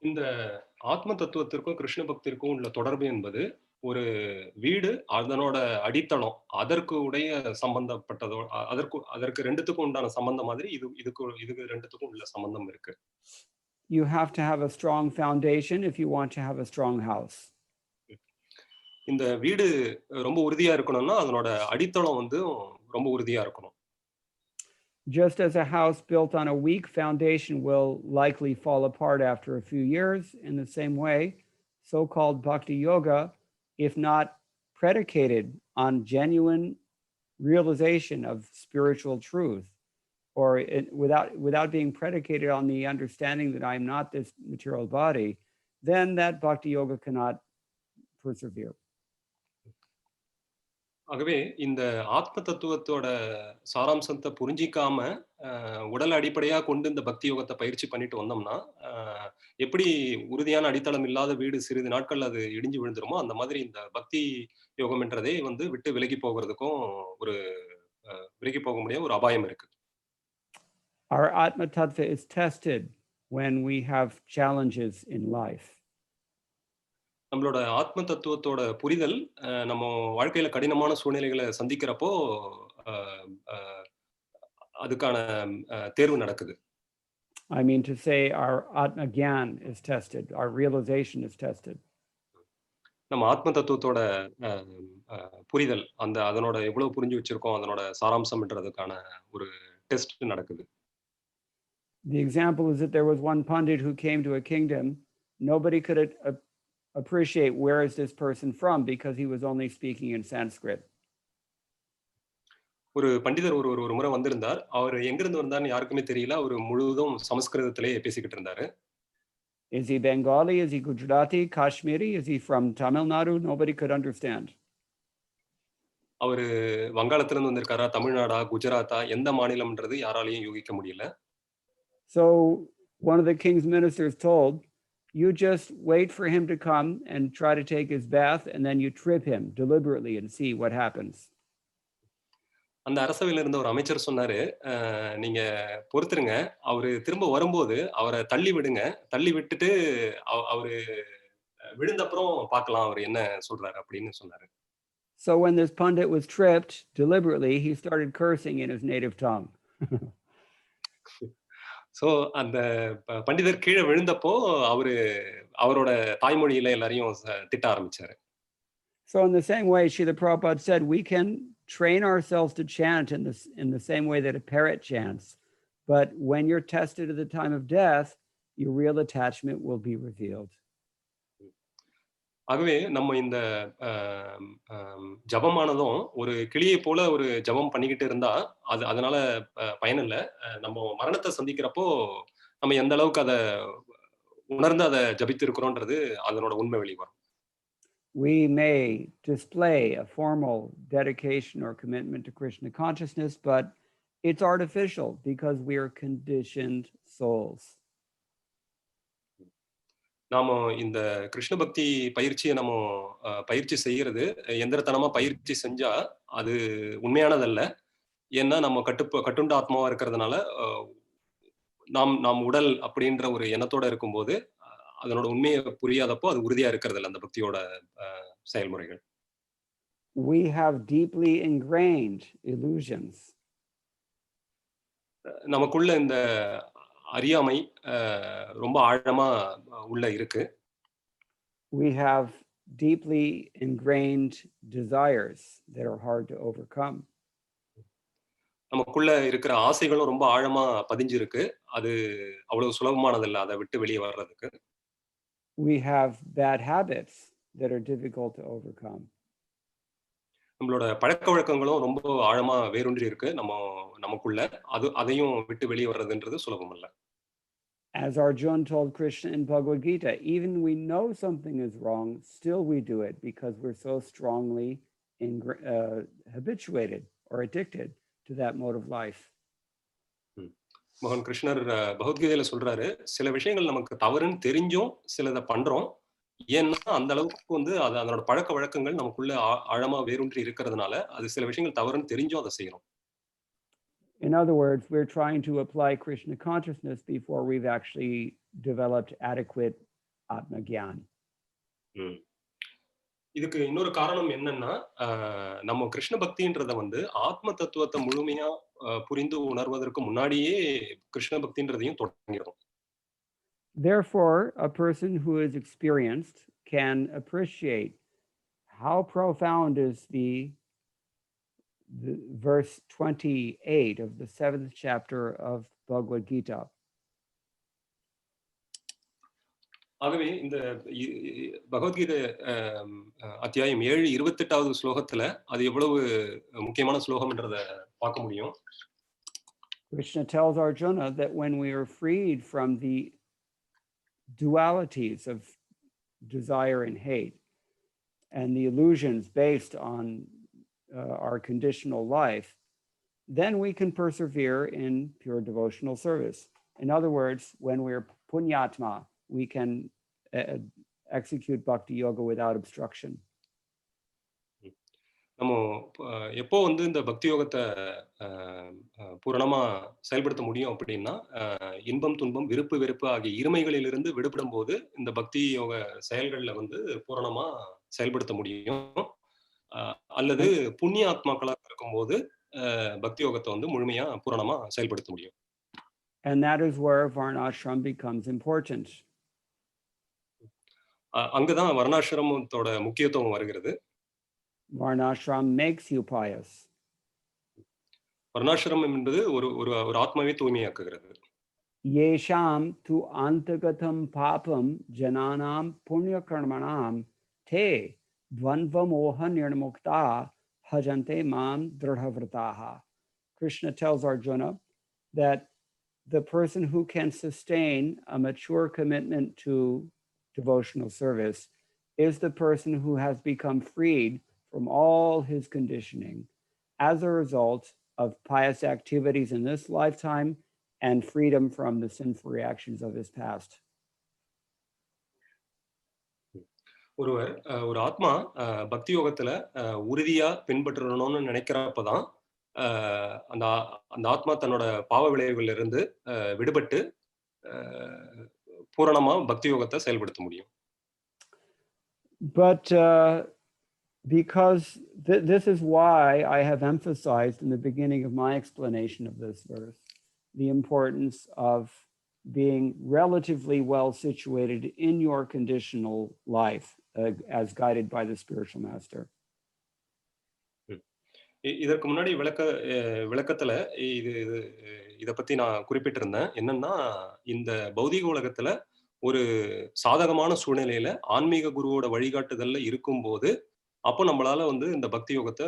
இந்த ஆத்ம தத்துவத்திற்கும் கிருஷ்ண பக்திற்கும் உள்ள தொடர்பு என்பது ஒரு வீடு அதனோட அடித்தளம் அதற்கு உடைய சம்பந்தப்பட்டதோ அதற்கு ரெண்டுத்துக்கும் உண்டான சம்பந்தம் மாதிரி இதுக்கு ரெண்டுத்துக்கும் உள்ள சம்பந்தம் இருக்கு. You have to have a strong foundation if you want to have a strong house. இந்த வீடு ரொம்ப உறுதியா இருக்கணும்னா அதனோட அடித்தளம் வந்து ரொம்ப உறுதியா இருக்கணும். Just as a house built on a weak foundation will likely fall apart after a few years, in the same way, so-called bhakti yoga, if not predicated on genuine realization of spiritual truth, or without being predicated on the understanding that I am not this material body, then that bhakti yoga cannot persevere. ஆகவே இந்த ஆத்ம தத்துவத்தோட சாராம்சத்தை புரிஞ்சிக்காம உடல் அடிப்படையா கொண்டு இந்த பக்தி யோகத்தை பயிற்சி பண்ணிட்டு வந்தோம்னா எப்படி உறுதியான அடித்தளம் இல்லாத வீடு சிறிது நாட்கள் அது இடிஞ்சு விழுந்துருமோ அந்த மாதிரி இந்த பக்தி யோகம் என்றதே வந்து விட்டு விலகி போகிறதுக்கும் விலகி போக முடியாத ஒரு அபாயம் இருக்கு. Our Atma Tattva is tested when we have challenges in life. நம்மளோட ஆத்ம தத்துவத்தோட புரிதல் நம்ம வாழ்க்கையில கடினமான சூழ்நிலைகளை சந்திக்கிறப்போ அதுக்கான தேர்வு நடக்குது. I mean to say our Atma Gyan is tested, our realization is tested. நம்ம ஆத்ம தத்துவத்தோட புரிதல் அதனோட எவ்வளவு புரிஞ்சு வச்சிருக்கோம் அதனோட சாராம்சம்ன்றதுக்கான ஒரு டெஸ்ட் நடக்குது. The example is that there was one Pandit who came to a kingdom. Nobody could appreciate where is this person from because he was only speaking in Sanskrit. ஒரு பண்டிதர் ஒரு முறை வந்திருந்தார். அவர் எங்க இருந்து வந்தார்னு யாருக்குமே தெரியல. அவர் முழுவதும் சமஸ்கிருதத்திலே பேசிக்கிட்டு இருந்தாரு. Is he Bengali? Is he Gujarati? Kashmiri? Is he from Tamil Nadu? Nobody could understand. அவர் வங்காளத்துல இருந்து வந்திருக்காரா, தமிழ்நாடா, குஜராத்தா, எந்த மாநிலம்ன்றது யாராலையும் யூகிக்க முடியல. So one of the king's ministers told, you just wait for him to come and try to take his bath, and then you trip him deliberately and see what happens. அந்த அரசவையில இருந்த ஒரு அமைச்சர் சொன்னாரு, நீங்க பொறுத்துருங்க, அவரு திரும்ப வரும்போது அவரை தள்ளி விடுங்க, தள்ளி விட்டுட்டு அவரு விழுந்த அப்புறம் பார்க்கலாம் அவர் என்ன சொல்றாரு அப்படின்னு சொன்னாரு. So when this Pandit was tripped deliberately, he started cursing in his native tongue. So அந்த பண்டிதர் கீழே விழுந்தப்போ அவரோட தாய்மொழியில எல்லாரையும் திட்ட ஆரம்பிச்சாரு. So in the same way, Srila Prabhupada said, we can train ourselves to chant in the same way that a parrot chants. But when you're tested at the time of death, your real attachment will be revealed. ஆகவே நம்ம இந்த ஜபமானதும் ஒரு கிளியை போல ஒரு ஜபம் பண்ணிக்கிட்டு இருந்தா அதனால பயன் இல்லை. நம்ம மரணத்தை சந்திக்கிறப்போ நம்ம எந்த அளவுக்கு அதை உணர்ந்து அதை ஜபித்து இருக்கிறோன்றது அதனோட உண்மை வெளி வரும். we may display a formal dedication or commitment to Krishna consciousness, but it's artificial because we are conditioned souls. நாம இந்த கிருஷ்ண பக்தி பயிற்சியை நம்ம பயிற்சி செய்யறது எந்திரத்தனமா பயிற்சி செஞ்சா அது உண்மையானதல்ல. ஏன்னா நம்ம கட்டுண்ட ஆத்மாவா இருக்கிறதுனால நாம் உடல் அப்படின்ற ஒரு எண்ணத்தோட இருக்கும்போது அதனோட உண்மையை புரியாதப்போ அது உறுதியா இருக்கிறது இல்லை அந்த பக்தியோட செயல்முறைகள். We have deeply ingrained illusions. நமக்குள்ள இந்த அறியாமை ரொம்ப ஆழமா உள்ள இருக்கு. We have deeply ingrained desires that are hard to overcome. நமக்குள்ள இருக்கிற ஆசைகளும் ரொம்ப ஆழமா பதிஞ்சிருக்கு. அது அவ்வளவு சுலபமானதல்ல அதை விட்டு வெளியே வர்றதுக்கு. We have bad habits that are difficult to overcome. நம்மளோட பழக்க வழக்கங்களும் ரொம்ப ஆழமா வேரூன்றி இருக்கு நமக்குள்ள. அதையும் விட்டு வெளியே வர்றதுன்றது சுலபம் அல்ல. As Arjuna told Krishna in Bhagavad Gita, even we know something is wrong, still we do it because we're so strongly habituated or addicted to that mode of life. மகன் கிருஷ்ணர் பகவத்கீதையில சொல்றாரு, சில விஷயங்கள் நமக்கு தவறுன்னு தெரிஞ்சும் சிலதை பண்றோம். ஏன்னா அந்த அளவுக்கு அது அதனோட பழக்க வழக்கங்கள் நமக்குள்ள ஆழமா வேரூன்றி இருக்கிறதுனால அது சில விஷயங்கள் தவறுன்னு தெரிஞ்சும் அதை செய்யறோம். In other words, we're trying to apply Krishna consciousness before we've actually developed adequate Atma Gyan. இதுக்கு இன்னொரு காரணம் என்னன்னா, நம்ம கிருஷ்ண பக்தின்றத ஆத்ம தத்துவத்தை முழுமையா புரிந்து உணர்வதற்கு முன்னாடியே Krishna பக்தின்றதையும் தொடங்கிடும். Therefore, a person who is experienced can appreciate how profound is the verse 28 of the 7th chapter of Bhagavad Gita. ஆகவே இந்த பகவத்கீதை அத்தியாயம் 7:28வது ஸ்லோகத்துல அது எவ்வளவு முக்கியமான ஸ்லோகம்ன்றதை பார்க்க முடியும். Krishna tells Arjuna that when we are freed from the dualities of desire and hate and the illusions based on our conditional life, then we can persevere in pure devotional service. In other words, when we're punyatma, we can execute bhakti yoga without obstruction. நம்ம எப்போ இந்த பக்தி யோகத்தை பூரணமா செயல்படுத்த முடியும் அப்படின்னா, இன்பம் துன்பம் விருப்பு வெறுப்பு ஆகிய இருமைகளிலிருந்து விடுபடும் போது இந்த பக்தி யோக செயல்கள்ல பூரணமா செயல்படுத்த முடியும். அல்லது புண்ணிய ஆத்மாக்களாக இருக்கும்போது பக்தி யோகத்தை முழுமையா பூரணமா செயல்படுத்த முடியும். And that is where varnashram becomes important. அங்கதான் வர்ணாசிரமத்தோட முக்கியத்துவம் வருகிறது. Varnashram makes you pious. வர்ணாசிரமம் என்பது ஒரு ஆத்மாவை தூய்மையாக்குகிறது. Yesham tu antagatam papam jananam punya karmanam te dvandva moha nirmukta bhajante mam dridhavrataha. Krishna tells Arjuna that the person who can sustain a mature commitment to devotional service is the person who has become freed from all his conditioning as a result of pious activities in this lifetime and freedom from the sinful reactions of his past. ஒரு ஆத்மா பக்தி யோகத்துல உறுதியா பின்பற்றணும்னு நினைக்கிறப்பதான் அந்த ஆத்மா தன்னோட பாவ விளைவுகள்ல இருந்து விடுபட்டு பூரணமா பக்தி யோகத்தை செயல்படுத்த முடியும். But because this is why I have emphasized in the beginning of my explanation of this verse the importance of being relatively well situated in your conditional life as guided by the spiritual master. இதற்கு முன்னாடி விளக்கத்துல இத பத்தி நான் குறிப்பிட்டிருந்தேன். என்னன்னா, இந்த பௌதிக உலகத்துல ஒரு சாதகமான சூழ்நிலையில ஆன்மீக குருவோட வழிகாட்டுதல்ல இருக்கும்போது அப்போ நம்மளால இந்த பக்தி யோகத்தை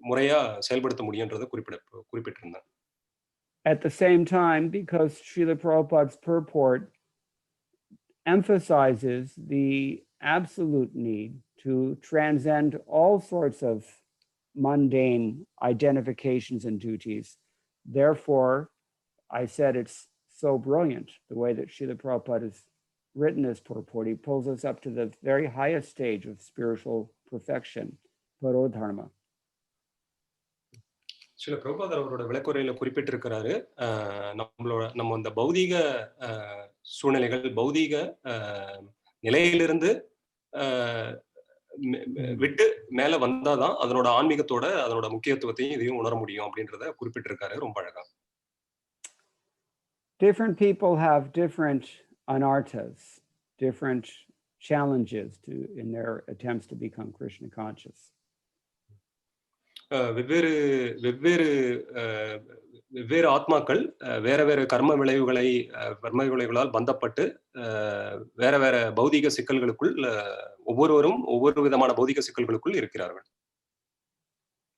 முறையா செயல்படுத்த முடியும்ன்றதை குறிப்பிட்டிருந்தேன். At the same time, because Srila Prabhupada's purport emphasizes the absolute need to transcend all sorts of mundane identifications and duties. Therefore, I said it's so brilliant the way that Srila Prabhupada has written this purport. He pulls us up to the very highest stage of spiritual perfection, parodharma. சில பிரபுபாதர் அவரோட விளக்குரையில குறிப்பிட்டிருக்கிறாரு, நம்ம அந்த பௌதீக சூழ்நிலைகள், பௌதீக நிலையிலிருந்து விட்டு மேல வந்தாதான் அதனோட ஆன்மீகத்தோட அதனோட முக்கியத்துவத்தையும் இதையும் உணர முடியும் அப்படின்றத குறிப்பிட்டிருக்காரு ரொம்ப அழகா. Different people have different anarthas, different challenges in their attempts to become Krishna conscious. வெவ்வேறு ஆத்மாக்கள் வேற வேற கர்ம விளைவுகளால் பந்தப்பட்டு வேற வேற பௌதிக சிக்கல்களுக்குள் ஒவ்வொருவரும் ஒவ்வொரு விதமான பௌதிக சிக்கல்களுக்குள் இருக்கிறார்கள்.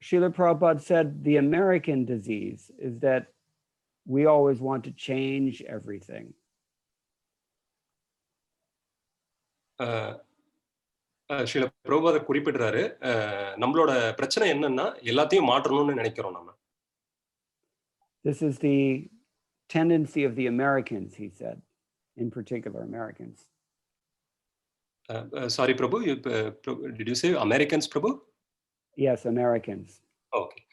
Srila Prabhupada said the American disease is that we always want to change everything. Srila பிரபுபாதர் குறிப்பிடுறாரு, நம்மளோட பிரச்சனை என்னன்னா எல்லாத்தையும் மாற்றணும்னு நினைக்கிறோம் நம்ம. This is the tendency of the Americans, he said, in particular Americans. Sorry, Prabhu, did you say Americans, Prabhu? Yes, Americans. Okay.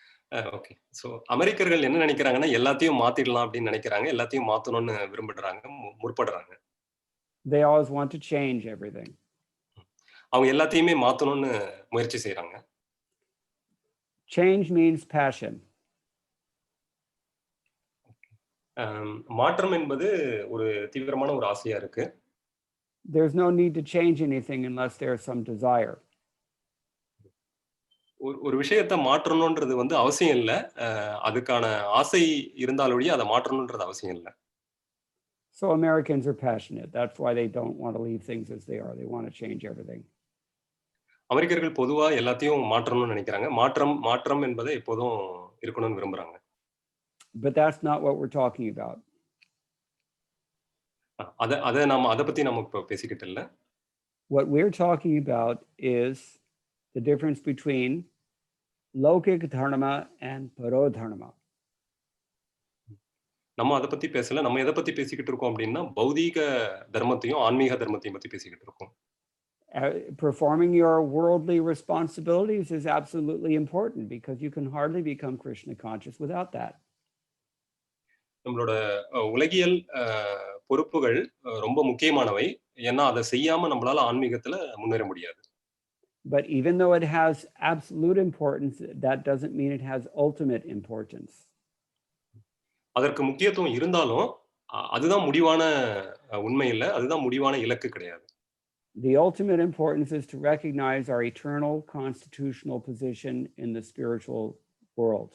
Okay. So அமெரிக்கர்கள் என்ன நினைக்கிறாங்கன்னா எல்லாத்தையும் மாத்திடலாம் அப்படின்னு நினைக்கிறாங்க, எல்லாத்தையும் மாத்தணும்னு விரும்புறாங்க, முற்படுறாங்க. They always want to change everything. அவங்க எல்லாத்தையுமே மாத்தணும்னு முயற்சி செய்றாங்க. Change means passion. மாற்றம் என்பது ஒரு தீவிரமான ஒரு ஆசையா இருக்கு. There's no need to change anything unless there's some desire. ஒரு விஷயத்தை மாற்றணும்ன்றது அவசியம் இல்ல, அதுக்கான ஆசை இருந்தாலொழிய அதை மாற்றணும்ன்றது அவசியம் இல்ல. So Americans are passionate. That's why they don't want to leave things as they are. They want to change everything. அமெரிக்கர்கள் பொதுவா எல்லாத்தையும் மாற்றணும்னு நினைக்கிறாங்க. மாற்றம் என்பதை எப்போதும் இருக்கணும்னு விரும்புறாங்க. But that's not what we're talking about. அத பத்தி நாம இப்ப பேசிக்கிட்டு இல்ல. What we're talking about is the difference between Lokik Dharma and Parodharma. நம்ம அத பத்தி பேசல. நம்ம எதை பத்தி பேசிக்கிட்டு இருக்கோம் அப்படின்னா பௌதீக தர்மத்தையும் ஆன்மீக தர்மத்தையும் பத்தி பேசிக்கிட்டு இருக்கோம். Performing your worldly responsibilities is absolutely important because you can hardly become Krishna conscious without that. நம்மளோட உலகியல் பொறுப்புகள் ரொம்ப முக்கியமானவை. ஏன்னா அதை செய்யாம நம்மளால ஆன்மீகத்துல முன்னேற முடியாது. But even though it has absolute importance, that doesn't mean it has ultimate importance. அதற்கு முக்கியத்துவம் இருந்தாலும் அதுதான் முடிவான உண்மை இல்ல, அதுதான் முடிவான இலக்கு கிடையாது. The ultimate importance is to recognize our eternal constitutional position in the spiritual world.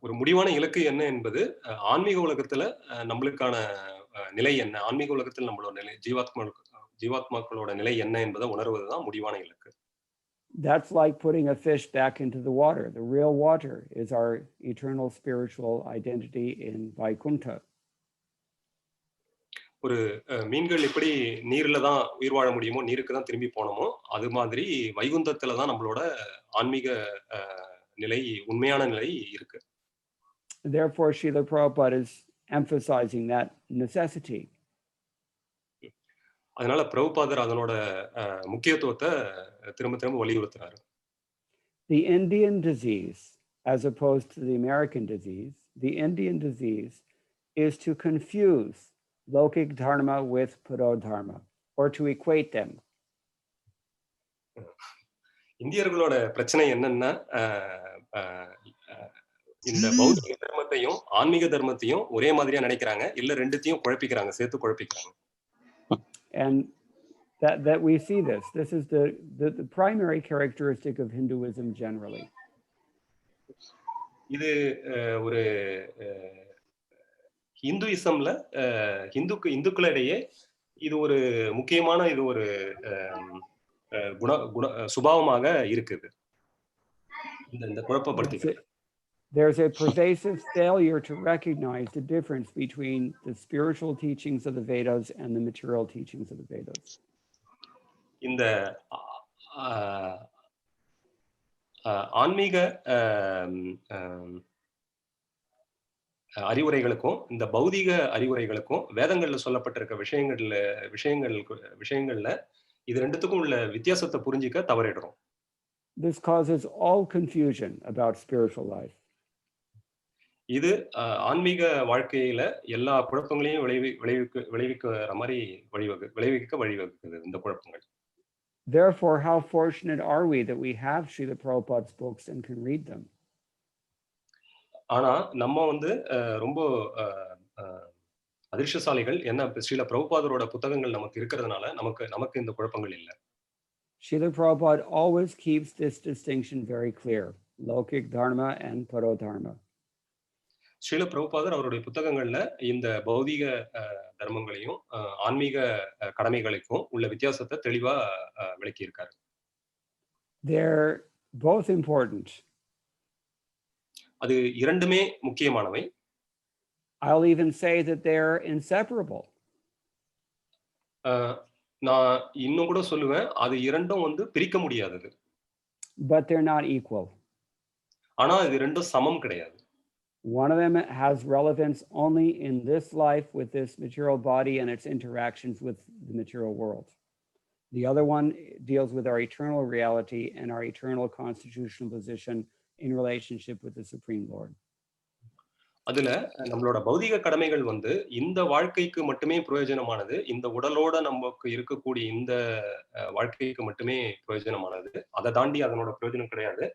ஒரு முடிவான இலக்கு என்ன என்பது ஆன்மீக உலகத்துல நம்மளுக்கான நிலை என்ன, ஆன்மீக உலகத்தில் நம்மளோட நிலை, ஜீவாத்மாக்களோட நிலை என்ன என்பதை உணர்வதுதான் முடிவான இலக்கு. That's like putting a fish back into the water. The real water is our eternal spiritual identity in Vaikuntha. ஒரு மீன்கள் எப்படி நீர்ல தான் உயிர் வாழ முடியுமோ, நீருக்கு தான் திரும்பி போனோமோ, அது மாதிரி வைகுந்தத்துல தான் நம்மளோட ஆன்மீக நிலை, உண்மையான நிலை இருக்கு. Therefore, Srila Prabhupada is emphasizing that necessity. அதனால பிரபுபாதர் அதனோட முக்கியத்துவத்தை திரும்ப திரும்ப வலியுறுத்துறாரு. The Indian disease, as opposed to the American disease, the Indian disease is to confuse Lokik Dharma with Parodharma, or to equate them. இந்தியர்களோட பிரச்சனை என்னன்னா இந்த பௌதிக தர்மத்தையும் ஆன்மீக தர்மத்தையும் ஒரே மாதிரியா நினைக்கிறாங்க, இல்ல ரெண்டுத்தையும் குழப்பிக்கிறாங்க, சேர்த்து குழப்பிக்கிறாங்க. And that we see this. This is the primary characteristic of Hinduism generally. இது ஒரு ஹிந்துயிசம்ல இந்துக்களிடையே இது ஒரு முக்கியமான இது ஒரு சுபாவமாக இருக்குது இந்த குழப்பப்படுத்திக்கிறது. There's a pervasive failure to recognize the difference between the spiritual teachings of the Vedas and the material teachings of the Vedas. இந்த ஆன்மீக அறிவுரைகளுக்கும் இந்த பௌதிக அறிவுரைகளுக்கும் வேதங்கள்ல சொல்லப்பட்டிருக்க விஷயங்கள்ல இது ரெண்டுத்துக்கும் உள்ள வித்தியாசத்தை புரிஞ்சிக்க தவறிடுறோம். This causes all confusion about spiritual life. இது ஆன்மீக வாழ்க்கையில எல்லா குழப்பங்களையும் விளைவிக்கிற மாதிரி வழிவகுக்குது இந்த குழப்பங்கள். Therefore, how fortunate are we that we have Srila Prabhupada's books and can read them? ஆனா நம்ம ரொம்ப அதிர்ஷ்டசாலிகள். என்ன, ஸ்ரீல பிரபுபாதரோட புத்தகங்கள் நமக்கு இருக்கிறதுனால நமக்கு இந்த குழப்பங்கள் இல்லை. Srila Prabhupada always keeps this distinction very clear, Lokik Dharma and Parodharma. Srila பிரபுபாதர் அவருடைய புத்தகங்கள்ல இந்த பௌதிக தர்மங்களையும் ஆன்மீக கடமைகளுக்கும் உள்ள வித்தியாசத்தை தெளிவா விளக்கி இருக்காரு. They're both important. அது இரண்டுமே முக்கியமானவை. I'll even say that they're inseparable. நான் இன்னும் கூட சொல்லுவேன், அது இரண்டும் பிரிக்க முடியாதது. But they're not equal. ஆனா இது ரெண்டும் சமம் கிடையாது. One of them has relevance only in this life with this material body and its interactions with the material world. The other one deals with our eternal reality and our eternal constitutional position in relationship with the Supreme Lord. அதுல நம்மளோட பௌதிக கடமைகள் இந்த வாழ்க்கைக்கு மட்டுமே பிரயோஜனமானது, இந்த உடலோட நமக்கு இருக்கக்கூடிய இந்த வாழ்க்கைக்கு மட்டுமே பிரயோஜனமானது. அதை தாண்டி அதனோட பிரயோஜனம் கிடையாது.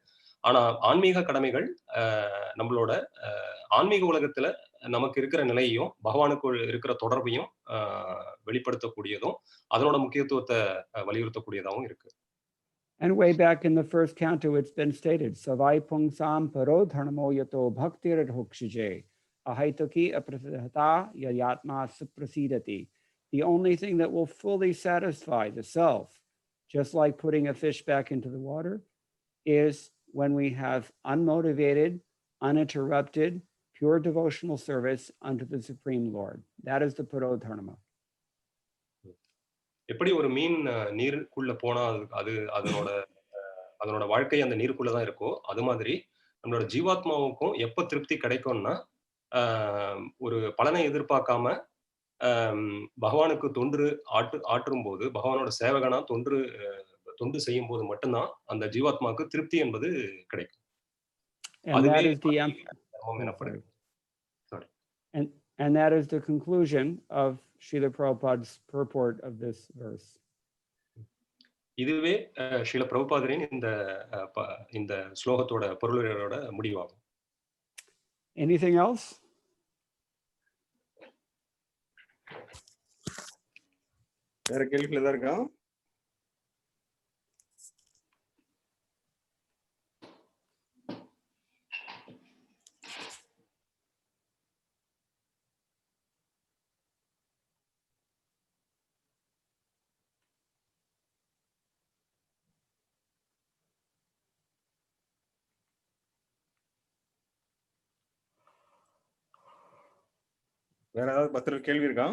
ஆனா ஆன்மீக கடமைகள் நம்மளோட ஆன்மீக உலகத்துல நமக்கு இருக்கிற நிலையையும் பகவானுக்கு இருக்கிற தொடர்பையும் வெளிப்படுத்தக்கூடியதும் அதனோட முக்கியத்துவத்தை வலியுறுத்தக்கூடியதாகவும் இருக்கு. And way back in the first canto, it's been stated, Savai pungsam parodharmo yato bhaktirat hokshije, ahaitaki aprasadhata yayatma suprasidati. The only thing that will fully satisfy the self, just like putting a fish back into the water, is when we have unmotivated, uninterrupted, pure devotional service unto the Supreme Lord. That is the parodharma. எப்படி ஒரு மீன் நீருக்குள்ள போனா அது அதனோட வாழ்க்கை அந்த நீருக்குள்ளதான் இருக்கும், அது மாதிரி நம்மளோட ஜீவாத்மாவுக்கும் எப்ப திருப்தி கிடைக்கும்னா ஒரு பலனை எதிர்பார்க்காம பகவானுக்கு தொண்டு ஆற்றும் போது, பகவானோட சேவகனா தொண்டு செய்யும் போது மட்டும்தான் அந்த ஜீவாத்மாவுக்கு திருப்தி என்பது கிடைக்கும். And that is the conclusion of Srila Prabhupada's purport of this verse. இதுவே ஸ்ரீல பிரபுபாதரின் இந்த ஸ்லோகத்தோட பொருளோட முடிவாகும். Anything else? வேற கேள்விகள் ஏதாவது இருக்கா? வேற ஏதாவது பத்திர கேள்வி இருக்கா?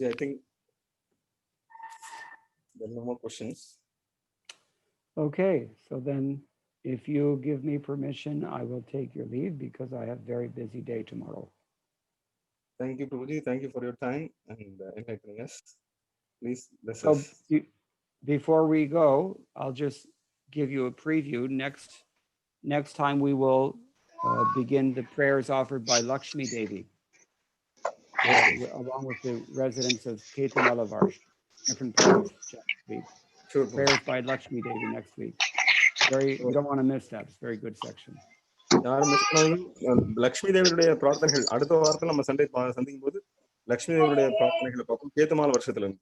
I think there are no more questions. Okay, so then if you give me permission, I will take your leave because I have a very busy day tomorrow. Thank you, Prabhuji. Thank you for your time and enlightening us. Please bless So us. before we go, I'll just give you a preview. Next time we will begin the prayers offered by Lakshmi Devi, along with the residents of Ketamalavarsh, different prayers next week. Sure. Prayers by Lakshmi Devi next week. You don't want to miss that. It's a very good section. Lakshmi தேவியுடைய பிரார்த்தனைகள் அடுத்த வாரத்தில் நம்ம சந்திக்கும் போது லட்சுமி தேவியுடைய பிரார்த்தனைகளை பார்ப்போம். கேத்தமால வருஷத்துல இருந்து.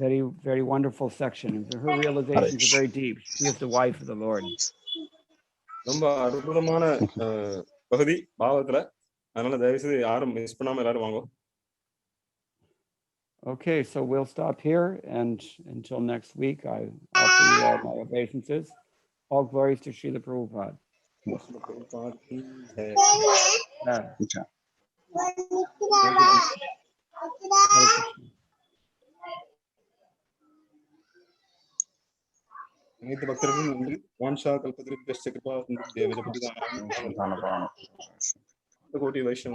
Very, very wonderful section. And so her realizations are very deep. She is the wife of the Lord. ரொம்ப அற்புதமான பகுதி பாகவத்துல. அதனால தயவு செய்து யாரும் மிஸ் பண்ணாம எல்லாரும் வாங்க. Okay, so we'll stop here, and until next week, I offer you all my obeisances. All glories to Srila Prabhupada. Yeah. Hare Krishna. அனைத்து பக்தர்களும் நன்றி. வான்ஷா கல்பத்ருப்யஸ்ய கிருபா கோட்டி வைஷ்ணவ